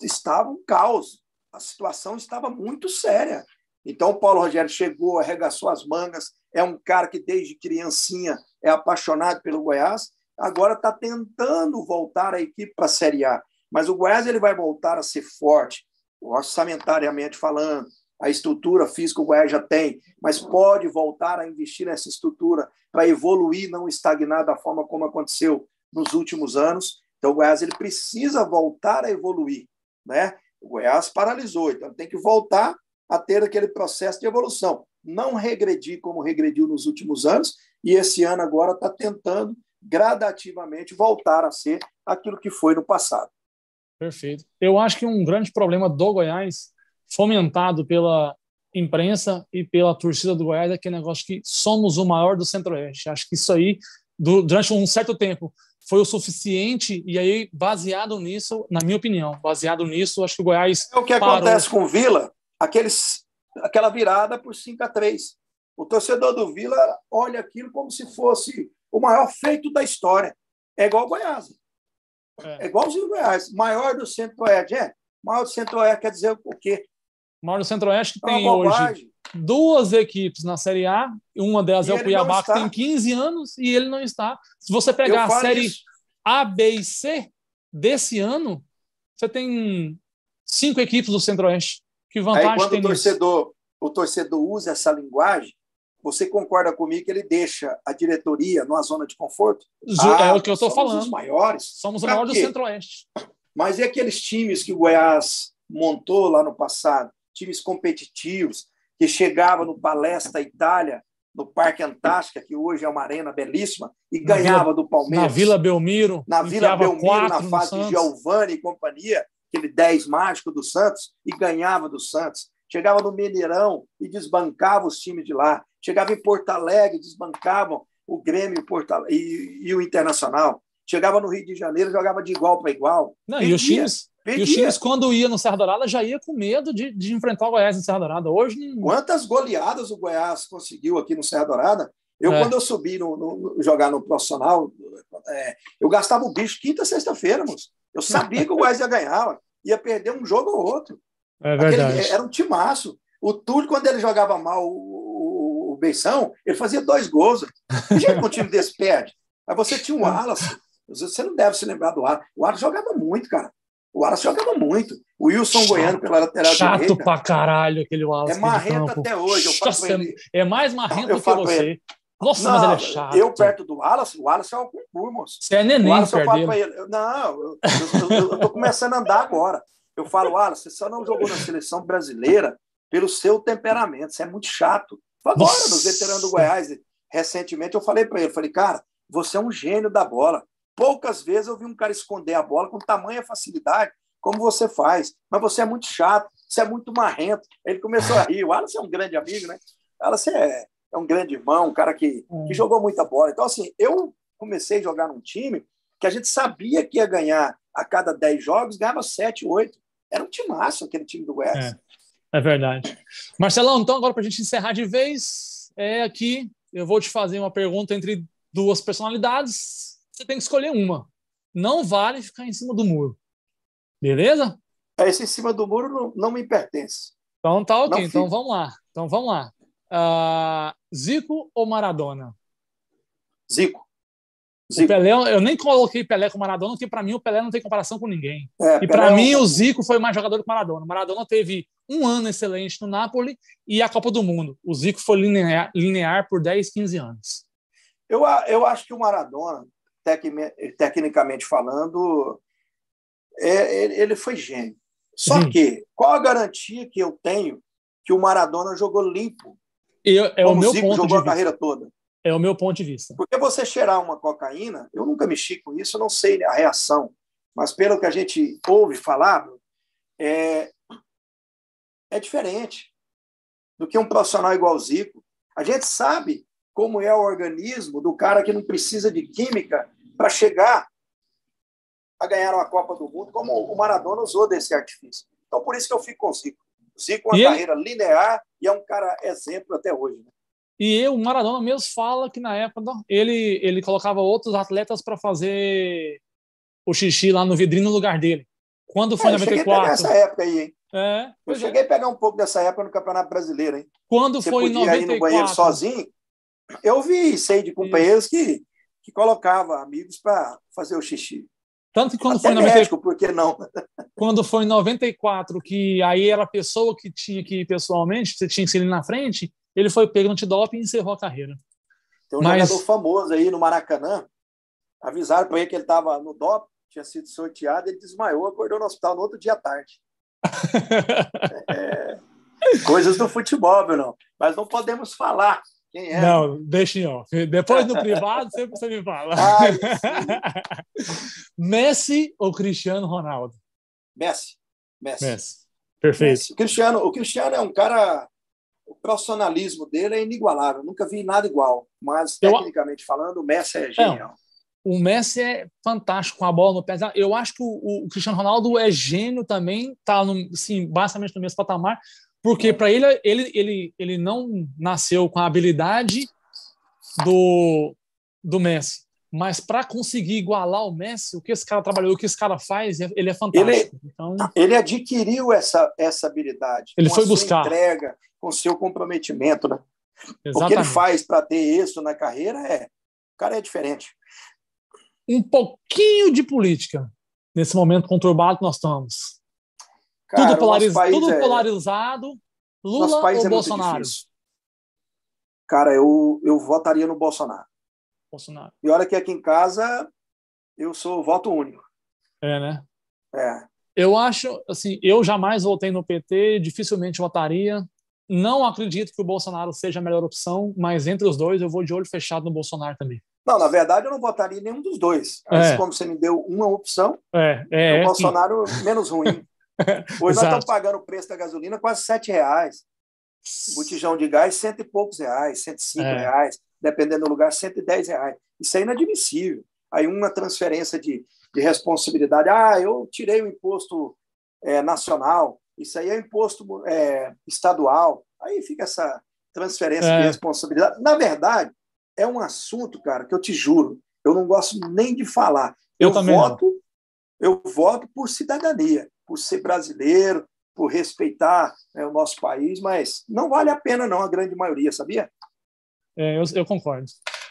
estava um caos. A situação estava muito séria. Então, o Paulo Rogério chegou, arregaçou as mangas, é um cara que desde criancinha é apaixonado pelo Goiás, agora está tentando voltar a equipe para a Série A. Mas o Goiás ele vai voltar a ser forte, orçamentariamente falando. A estrutura física o Goiás já tem, mas pode voltar a investir nessa estrutura para evoluir, não estagnar da forma como aconteceu nos últimos anos. Então, o Goiás ele precisa voltar a evoluir, né? O Goiás paralisou, então tem que voltar a ter aquele processo de evolução. Não regredir como regrediu nos últimos anos, e esse ano agora está tentando gradativamente voltar a ser aquilo que foi no passado. Perfeito. Eu acho que um grande problema do Goiás, fomentado pela imprensa e pela torcida do Goiás, é aquele negócio que somos o maior do Centro-Oeste. Acho que isso aí, durante um certo tempo, foi o suficiente, e aí, baseado nisso, na minha opinião, baseado nisso, acho que o Goiás é o que parou. Acontece com o Vila, aquela virada por 5-3. O torcedor do Vila olha aquilo como se fosse o maior feito da história. É igual o Goiás. É igualzinho o Goiás. Maior do Centro-Oeste. Maior do Centro-Oeste quer dizer o quê? Maior do Centro-Oeste que tem hoje 2 equipes na Série A. Uma delas é o Cuiabá, que tem 15 anos, e ele não está. Se você pegar a Série A, B e C desse ano, você tem 5 equipes do Centro-Oeste. Que vantagem aí, quando tem o torcedor usa essa linguagem, você concorda comigo que ele deixa a diretoria numa zona de conforto? É o que eu estou falando. Somos os maiores. Somos o maior do Centro-Oeste. Mas e aqueles times que o Goiás montou lá no passado? Times competitivos, que chegavam no Palestra Itália, no Parque Antártica, que hoje é uma arena belíssima, e ganhava do Palmeiras. Na Vila Belmiro. Na Vila Belmiro, na fase de Giovani e companhia, aquele 10 mágico do Santos, e ganhava do Santos. Chegava no Mineirão e desbancava os times de lá. Chegava em Porto Alegre e desbancavam o Grêmio e o Internacional. Chegava no Rio de Janeiro e jogava de igual para igual. Não, e os times, quando ia no Serra Dourada, já ia com medo de enfrentar o Goiás no Serra Dourada. Hoje não... Quantas goleadas o Goiás conseguiu aqui no Serra Dourada? Quando eu subi jogar no profissional, eu gastava o bicho quinta, sexta-feira, moço. Eu sabia que o Goiás ia ganhar, ia perder um jogo ou outro. É verdade. Era um timaço. O Túlio, quando ele jogava mal o Beição, ele fazia 2 gols. Que jeito que um time desse perde? Aí você tinha o Wallace. Você não deve se lembrar do Wallace. O Wallace jogava muito, cara. O Wallace jogava muito. O Wilson Goiano pela lateral direita. Chato pra caralho aquele Wallace. É marrento até hoje. Eu falo ele. É mais marrento do que você. Nossa, mas ele é chato. Eu perto do Wallace, o Wallace é um concurso, moço. Você é neném, eu falo pra ele. Não, eu tô começando a andar agora. Eu falo, Wallace, você só não jogou na seleção brasileira pelo seu temperamento. Você é muito chato. Agora, nos veteranos do Goiás, recentemente, eu falei para ele, falei, cara, você é um gênio da bola. Poucas vezes eu vi um cara esconder a bola com tamanha facilidade, como você faz. Mas você é muito chato, você é muito marrento. Ele começou a rir. O Wallace é um grande amigo, né? O Wallace é um grande irmão, um cara que jogou muita bola. Então, assim, eu comecei a jogar num time que a gente sabia que ia ganhar a cada 10 jogos, ganhava 7, 8. Era um timaço aquele time do Goiás. É verdade. Marcelão, então, agora para a gente encerrar de vez, aqui eu vou te fazer uma pergunta entre 2 personalidades. Você tem que escolher uma. Não vale ficar em cima do muro. Beleza? Esse em cima do muro não me pertence. Então tá ok. Então vamos lá. Zico ou Maradona? Zico. O Pelé, eu nem coloquei Pelé com Maradona, porque para mim o Pelé não tem comparação com ninguém. E para Pelé mim o Zico foi mais jogador que o Maradona. O Maradona teve um ano excelente no Napoli e a Copa do Mundo. O Zico foi linear por 10, 15 anos. Eu acho que o Maradona, tecnicamente falando, ele foi gênio. Só que, qual a garantia que eu tenho que o Maradona jogou limpo? É o meu ponto jogou de a carreira toda. É o meu ponto de vista. Porque você cheirar uma cocaína, eu nunca mexi com isso, eu não sei a reação, mas pelo que a gente ouve falar, é diferente do que um profissional igual o Zico. A gente sabe como é o organismo do cara que não precisa de química para chegar a ganhar uma Copa do Mundo, como o Maradona usou desse artifício. Então, por isso que eu fico com o Zico. O Zico é uma carreira linear e é um cara exemplo até hoje. Né? E o Maradona mesmo fala que na época ele colocava outros atletas para fazer o xixi lá no vidrinho no lugar dele. Quando foi em 94. Eu cheguei a pegar essa época aí, hein? Eu cheguei a pegar um pouco dessa época no Campeonato Brasileiro, hein? Quando você foi em 94. Você podia ir no banheiro sozinho. Eu sei de companheiros que colocavam amigos para fazer o xixi. Tanto que quando até foi em 94, por que não? Quando foi em 94, que aí era a pessoa que tinha que ir pessoalmente, você tinha que ser ali na frente, ele foi pego no antidoping e encerrou a carreira. Tem um jogador famoso aí no Maracanã, avisaram para ele que ele estava no doping, tinha sido sorteado, ele desmaiou, acordou no hospital no outro dia à tarde. Coisas do futebol, meu não. Mas não podemos falar quem é. Não, deixa em off. Depois no privado, sempre você me fala. Messi ou Cristiano Ronaldo? Messi. Perfeito. Messi. O Cristiano é um cara... O profissionalismo dele é inigualável. Nunca vi nada igual. Mas, tecnicamente falando, o Messi é genial. O Messi é fantástico com a bola no pé. Eu acho que o Cristiano Ronaldo é gênio também, está basicamente no mesmo patamar, porque para ele não nasceu com a habilidade do Messi, mas para conseguir igualar o Messi, o que esse cara trabalhou, o que esse cara faz, ele é fantástico. Ele adquiriu essa habilidade. Ele foi buscar. Entrega, com seu comprometimento. Né? Exatamente. O que ele faz para ter êxito na carreira o cara é diferente. Um pouquinho de política nesse momento conturbado que nós estamos. Cara, tudo polarizado. Lula ou Bolsonaro? Cara, eu votaria no Bolsonaro. E olha que aqui em casa eu sou voto único. Né? É. Eu acho, assim, eu jamais votei no PT, dificilmente votaria. Não acredito que o Bolsonaro seja a melhor opção, mas entre os dois eu vou de olho fechado no Bolsonaro também. Não, na verdade eu não votaria em nenhum dos dois. Mas como você me deu uma opção, o Bolsonaro menos ruim. Hoje nós estamos pagando o preço da gasolina quase R$7. Botijão de gás, R$100 e poucos, R$105, dependendo do lugar, R$110. Isso é inadmissível. Aí uma transferência de responsabilidade. Eu tirei o imposto nacional, isso aí é imposto estadual. Aí fica essa transferência de responsabilidade. Na verdade, é um assunto, cara, que eu te juro, eu não gosto nem de falar. Eu voto por cidadania, por ser brasileiro, por respeitar o nosso país, mas não vale a pena não, a grande maioria, sabia? Eu concordo.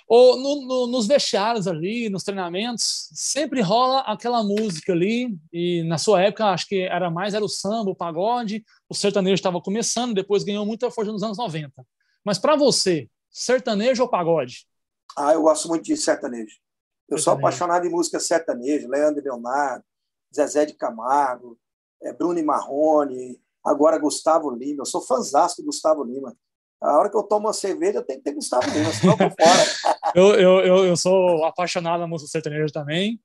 Nos vestiários ali, nos treinamentos, sempre rola aquela música ali, e na sua época acho que era o samba, o pagode, o sertanejo estava começando, depois ganhou muita força nos anos 90. Mas para você, sertanejo ou pagode? Eu gosto muito de sertanejo. Eu sou apaixonado em música sertaneja, Leandro e Leonardo, Zezé de Camargo, Bruno e Marrone, agora Gustavo Lima. Eu sou fãzasto do Gustavo Lima. A hora que eu tomo uma cerveja, eu tenho que ter Gustavo Lima, senão eu tô fora. eu sou apaixonado na música sertaneja também.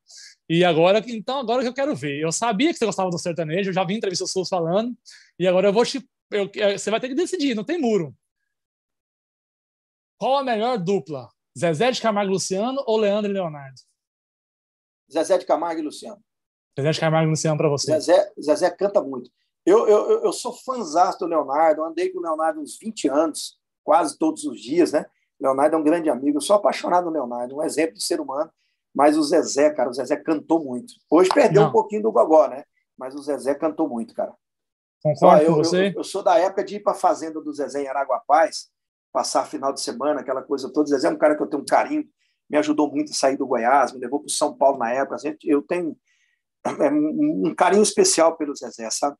E agora que eu quero ver. Eu sabia que você gostava do sertanejo, eu já vi entrevistas suas falando, e agora você vai ter que decidir, não tem muro. Qual a melhor dupla? Zezé de Camargo e Luciano ou Leandro e Leonardo? Zezé de Camargo e Luciano. Zezé de Camargo e Luciano para você. Zezé canta muito. Eu sou fãzasto do Leonardo, eu andei com o Leonardo uns 20 anos, quase todos os dias, né? Leonardo é um grande amigo, eu sou apaixonado no Leonardo, um exemplo de ser humano, mas o Zezé cantou muito. Hoje perdeu um pouquinho do gogó, né? Mas o Zezé cantou muito, cara. Concordo com você. Eu sou da época de ir para a fazenda do Zezé em Araguapaz, passar final de semana, aquela coisa toda. O Zezé é um cara que eu tenho um carinho, me ajudou muito a sair do Goiás, me levou para o São Paulo na época. Eu tenho um carinho especial pelo Zezé, sabe?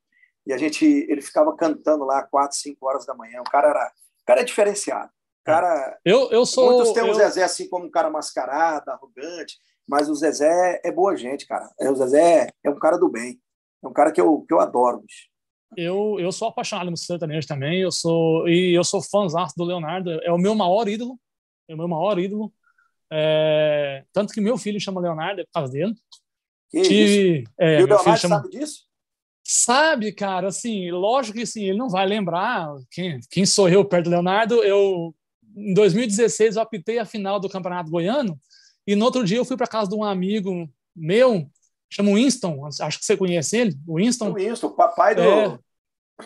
E ele ficava cantando lá 4, 5 horas da manhã. O cara é diferenciado. Muitos têm o Zezé assim como um cara mascarado, arrogante, mas o Zezé é boa gente, cara. O Zezé é um cara do bem. É um cara que eu adoro, bicho. Eu sou apaixonado no sertanejo também. Eu sou fãzaço do Leonardo. É o meu maior ídolo. É o meu maior ídolo. Tanto que meu filho chama Leonardo, é por causa dele. Que isso? E o Meu filho Leonardo chama... sabe disso? Sabe, cara, assim, lógico que assim, ele não vai lembrar quem sou eu perto do Leonardo. Em 2016, eu apitei a final do Campeonato Goiano e no outro dia eu fui para casa de um amigo meu, chama Winston, acho que você conhece ele, o O Winston. Winston, o papai É,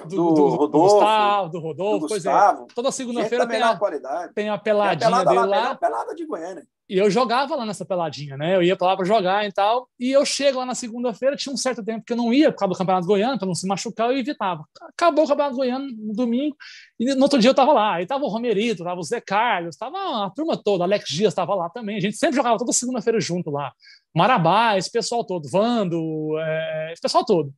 do Rodolfo, Do do Rodolfo, pois é. Gustavo. Toda Gente segunda-feira da melhor qualidade. tem a Tem a peladinha pelada dele lá, a melhor lá. pelada de Goiânia. E eu jogava lá nessa peladinha, né? Eu ia para lá para jogar e tal. E eu chego lá na segunda-feira, tinha um certo tempo que eu não ia por causa do Campeonato Goiano, para não se machucar, eu evitava. Acabou o Campeonato Goiano no domingo, e no outro dia eu tava lá. Aí tava o Romerito, tava o Zé Carlos, tava a turma toda, Alex Dias tava lá também. A gente sempre jogava toda segunda-feira junto lá. Marabá, esse pessoal todo, Vando, esse pessoal todo.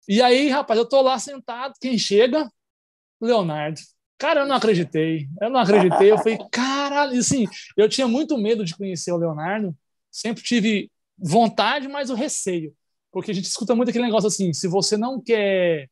E aí, rapaz, eu tô lá sentado, quem chega? Leonardo. Cara, eu não acreditei. Eu falei, caralho, assim, eu tinha muito medo de conhecer o Leonardo. Sempre tive vontade, mas o receio. Porque a gente escuta muito aquele negócio assim, se você não quer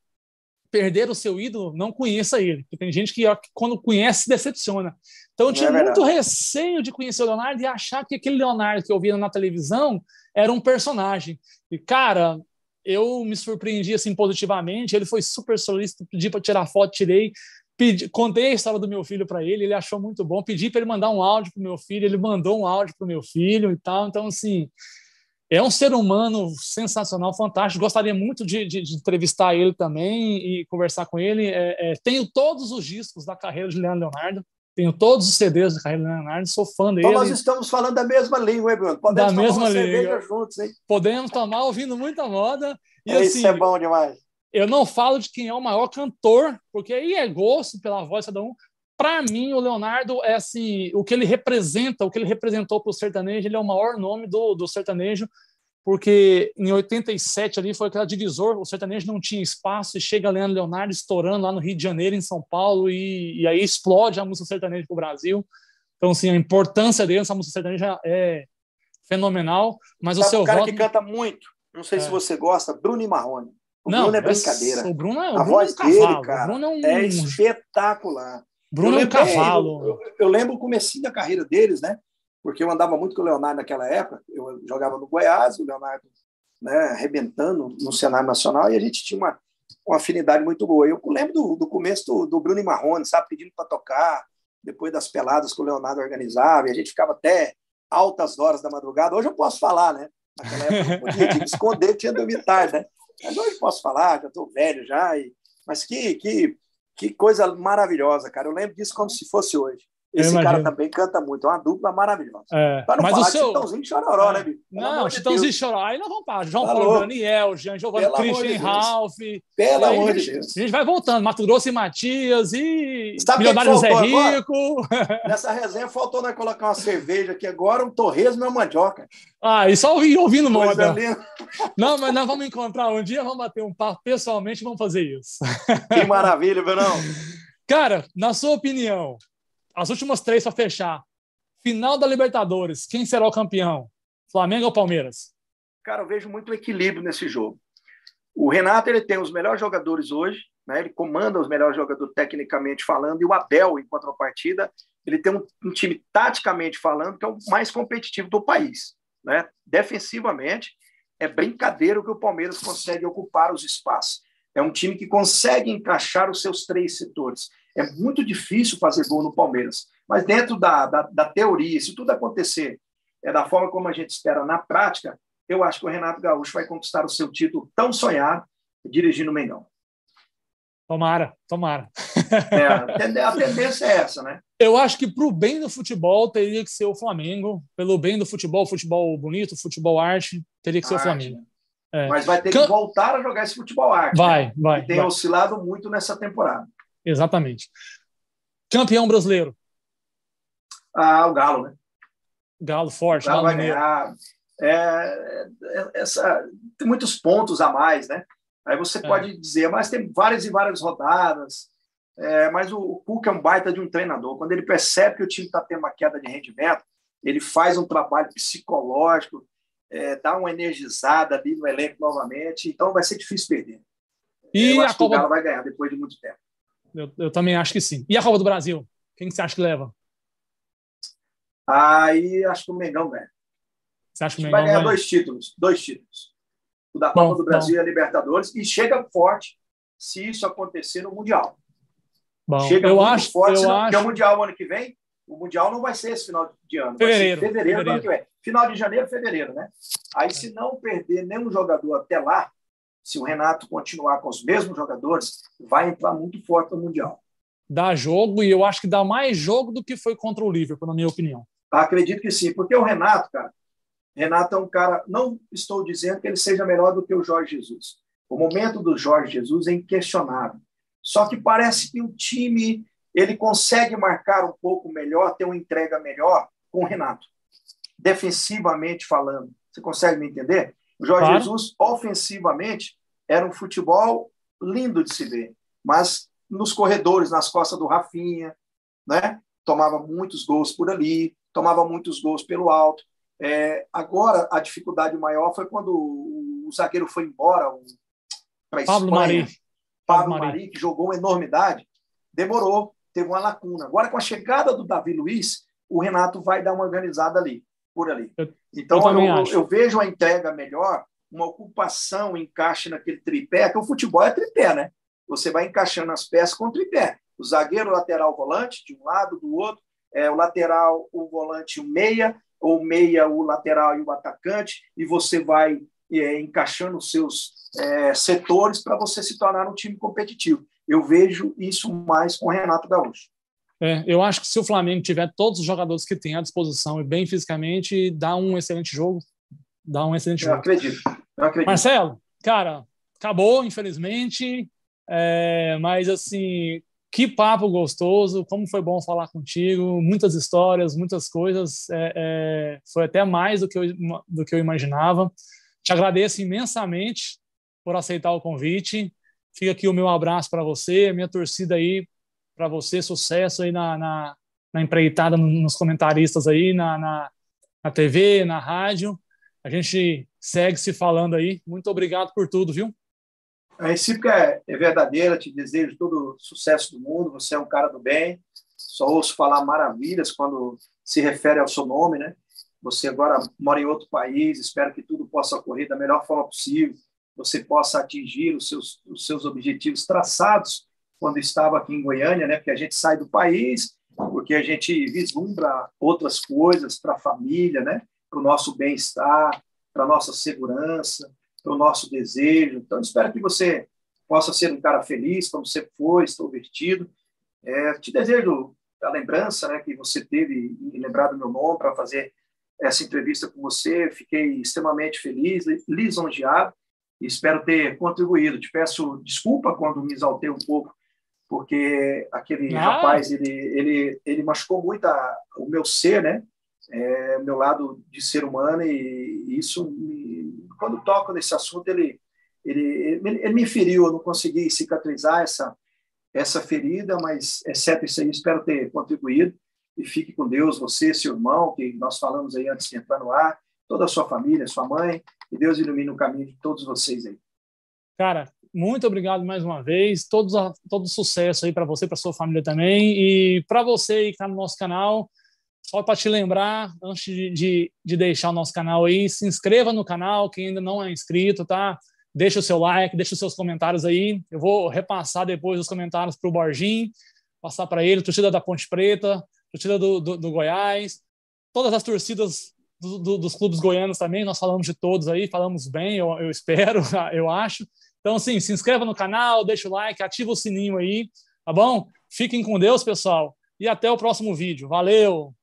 perder o seu ídolo, não conheça ele. Porque tem gente que, quando conhece, se decepciona. Então eu Não tinha é muito verdade. receio de conhecer o Leonardo e achar que aquele Leonardo que eu via na televisão era um personagem. E, cara, eu me surpreendi assim positivamente. Ele foi super solícito, pedi para tirar foto, tirei. Contei a história do meu filho para ele achou muito bom. Pedi para ele mandar um áudio para o meu filho, ele mandou um áudio para o meu filho e tal. Então, assim, é um ser humano sensacional, fantástico. Gostaria muito de entrevistar ele também e conversar com ele. Tenho todos os discos da carreira de Leonardo, tenho todos os CDs da carreira de Leonardo, sou fã Então nós dele, estamos falando da mesma língua, hein, Bruno? da Podemos tomar uma mesma cerveja língua. juntos, hein? Podemos tomar ouvindo muita moda. E Isso é assim, bom demais. eu não falo de quem é o maior cantor, porque aí é gosto pela voz de cada um. Para mim, o Leonardo é assim, o que ele representa, o que ele representou para o sertanejo, ele é o maior nome do sertanejo, porque em 87 ali foi aquela divisor, o sertanejo não tinha espaço e chega Leonardo estourando lá no Rio de Janeiro, em São Paulo, e aí explode a música sertaneja para o Brasil. Então, assim, a importância dele, essa música sertaneja é fenomenal, mas o Sabe um seu cara que voto... canta muito? Não sei se você gosta, Bruno e Marrone. O Bruno Não, é brincadeira. o Bruno A é um voz dele, cavalo. O cara, Bruno é é um espetacular. Eu Bruno é um lembro bem, cavalo. eu lembro o comecinho da carreira deles, né? Porque eu andava muito com o Leonardo naquela época. Eu jogava no Goiás, o Leonardo, né, arrebentando no cenário nacional, e a gente tinha uma afinidade muito boa. Eu lembro do começo do Bruno e Marrone, sabe, pedindo para tocar, depois das peladas que o Leonardo organizava, e a gente ficava até altas horas da madrugada. Hoje eu posso falar, né? Naquela época eu não podia, tinha que esconder, tinha dormido tarde, né? Mas hoje eu posso falar, já estou velho já. Mas que coisa maravilhosa, cara. Eu lembro disso como se fosse hoje. Eu Esse cara imagino. também canta muito, é uma dupla maravilhosa. Para não Mas o falar de seu. Chitãozinho e Chororó, né, bicho? Pelo Não, amor de Chitãozinho Deus. Choró. Aí nós vamos para João Tá Paulo louco. Daniel, Jean Giovanni, Pelo amor Christian de Deus. Ralph. Pelo E aí amor de Deus. a gente vai voltando. Mato Grosso e Matias e Sabe o que Milionário Zé faltou agora? Rico. Nessa resenha faltou nós colocar uma cerveja aqui agora, um torresmo e uma mandioca. E só ouvindo Coisa moda. linda. Não, mas nós vamos encontrar um dia, vamos bater um papo pessoalmente e vamos fazer isso. Que maravilha, Brunão. Cara, na sua opinião, as últimas três para fechar. Final da Libertadores, quem será o campeão? Flamengo ou Palmeiras? Cara, eu vejo muito equilíbrio nesse jogo. O Renato, ele tem os melhores jogadores hoje, né? Ele comanda os melhores jogadores tecnicamente falando, e o Abel, em contrapartida, ele tem um time taticamente falando que é o mais competitivo do país, né? Defensivamente, é brincadeira o que o Palmeiras consegue ocupar os espaços. É um time que consegue encaixar os seus três setores. É muito difícil fazer gol no Palmeiras, mas dentro da teoria, se tudo acontecer da forma como a gente espera na prática, eu acho que o Renato Gaúcho vai conquistar o seu título tão sonhado dirigindo o Mengão. Tomara. A tendência é essa, né? Eu acho que para o bem do futebol teria que ser o Flamengo. Pelo bem do futebol bonito, futebol arte, teria que ser o Flamengo. Né? Mas vai ter que voltar a jogar esse futebol arte. Vai. Que tem oscilado muito nessa temporada. Exatamente. Campeão brasileiro. O Galo, né? Galo forte. O Galo vai ganhar. Tem muitos pontos a mais, né? Aí você pode dizer, mas tem várias e várias rodadas. Mas o Cuca é um baita de um treinador. Quando ele percebe que o time está tendo uma queda de rendimento, ele faz um trabalho psicológico dar uma energizada ali no elenco novamente. Então vai ser difícil perder. E eu a acho que o Copa... Galo vai ganhar depois de muito tempo. Eu também acho que sim. E a Copa do Brasil? Quem que você acha que leva? Aí acho que o Mengão ganha. Você acha que o Vai Mengão ganhar ganha? dois títulos. O da Copa do Brasil e a Libertadores. E chega forte se isso acontecer no Mundial. Chega muito forte, porque o Mundial ano que vem, o Mundial não vai ser esse final de ano. Fevereiro. Vai ser fevereiro do ano que vem. Final de janeiro, fevereiro, né? Aí, se não perder nenhum jogador até lá, se o Renato continuar com os mesmos jogadores, vai entrar muito forte no Mundial. Dá jogo, e eu acho que dá mais jogo do que foi contra o Liverpool, na minha opinião. Acredito que sim, porque o Renato, cara, Renato é um cara, não estou dizendo que ele seja melhor do que o Jorge Jesus. O momento do Jorge Jesus é inquestionável. Só que parece que o time ele consegue marcar um pouco melhor, ter uma entrega melhor com o Renato. Defensivamente falando. Você consegue me entender? O Jorge Jesus, ofensivamente, era um futebol lindo de se ver. Mas nos corredores, nas costas do Rafinha, né? Tomava muitos gols por ali, tomava muitos gols pelo alto. Agora, a dificuldade maior foi quando o zagueiro foi embora para a Espanha. Pablo Mari, que jogou uma enormidade, demorou, teve uma lacuna. Agora, com a chegada do Davi Luiz, o Renato vai dar uma organizada por ali. Então, eu vejo a entrega melhor, uma ocupação, encaixe naquele tripé, que o futebol é tripé, né? Você vai encaixando as peças com o tripé. O zagueiro, o lateral, o volante, de um lado, do outro, o lateral, o volante, o meia, ou meia, o lateral e o atacante, e você vai encaixando os seus setores para você se tornar um time competitivo. Eu vejo isso mais com o Renato Gaúcho. Eu acho que se o Flamengo tiver todos os jogadores que tem à disposição e bem fisicamente, dá um excelente jogo. Eu acredito. Marcelo, cara, acabou, infelizmente, mas assim, que papo gostoso, como foi bom falar contigo, muitas histórias, muitas coisas, foi até mais do que eu imaginava. Te agradeço imensamente por aceitar o convite. Fica aqui o meu abraço para você, a minha torcida aí para você, sucesso aí na empreitada, nos comentaristas aí, na TV, na rádio. A gente segue se falando aí. Muito obrigado por tudo, viu? A recíproca é verdadeira, te desejo todo o sucesso do mundo, você é um cara do bem, só ouço falar maravilhas quando se refere ao seu nome, né? Você agora mora em outro país, espero que tudo possa ocorrer da melhor forma possível, você possa atingir os seus objetivos traçados quando estava aqui em Goiânia, né? Porque a gente sai do país, porque a gente vislumbra outras coisas para a família, né? Para o nosso bem-estar, para a nossa segurança, para o nosso desejo. Então, espero que você possa ser um cara feliz, como você foi, extrovertido. Te desejo a lembrança, né, que você teve em lembrar do meu nome para fazer essa entrevista com você. Fiquei extremamente feliz, lisonjeado, e espero ter contribuído. Te peço desculpa quando me exaltei um pouco, porque aquele rapaz, ele machucou muito o meu ser, né? O meu lado de ser humano, e isso, quando toco nesse assunto, ele me feriu, eu não consegui cicatrizar essa ferida, mas, exceto isso aí, espero ter contribuído, e fique com Deus, você, seu irmão, que nós falamos aí antes de entrar no ar, toda a sua família, sua mãe, e Deus ilumine o caminho de todos vocês aí. Cara, muito obrigado mais uma vez, todo sucesso aí para você, para sua família também, e para você aí que está no nosso canal. Só para te lembrar, antes de deixar o nosso canal aí, se inscreva no canal, quem ainda não é inscrito, tá? Deixa o seu like, deixa os seus comentários aí. Eu vou repassar depois os comentários para o Borginho, passar para ele, torcida da Ponte Preta, torcida do Goiás, todas as torcidas dos clubes goianos também, nós falamos de todos aí, falamos bem, eu espero, eu acho. Então, assim, se inscreva no canal, deixa o like, ativa o sininho aí, tá bom? Fiquem com Deus, pessoal, e até o próximo vídeo. Valeu!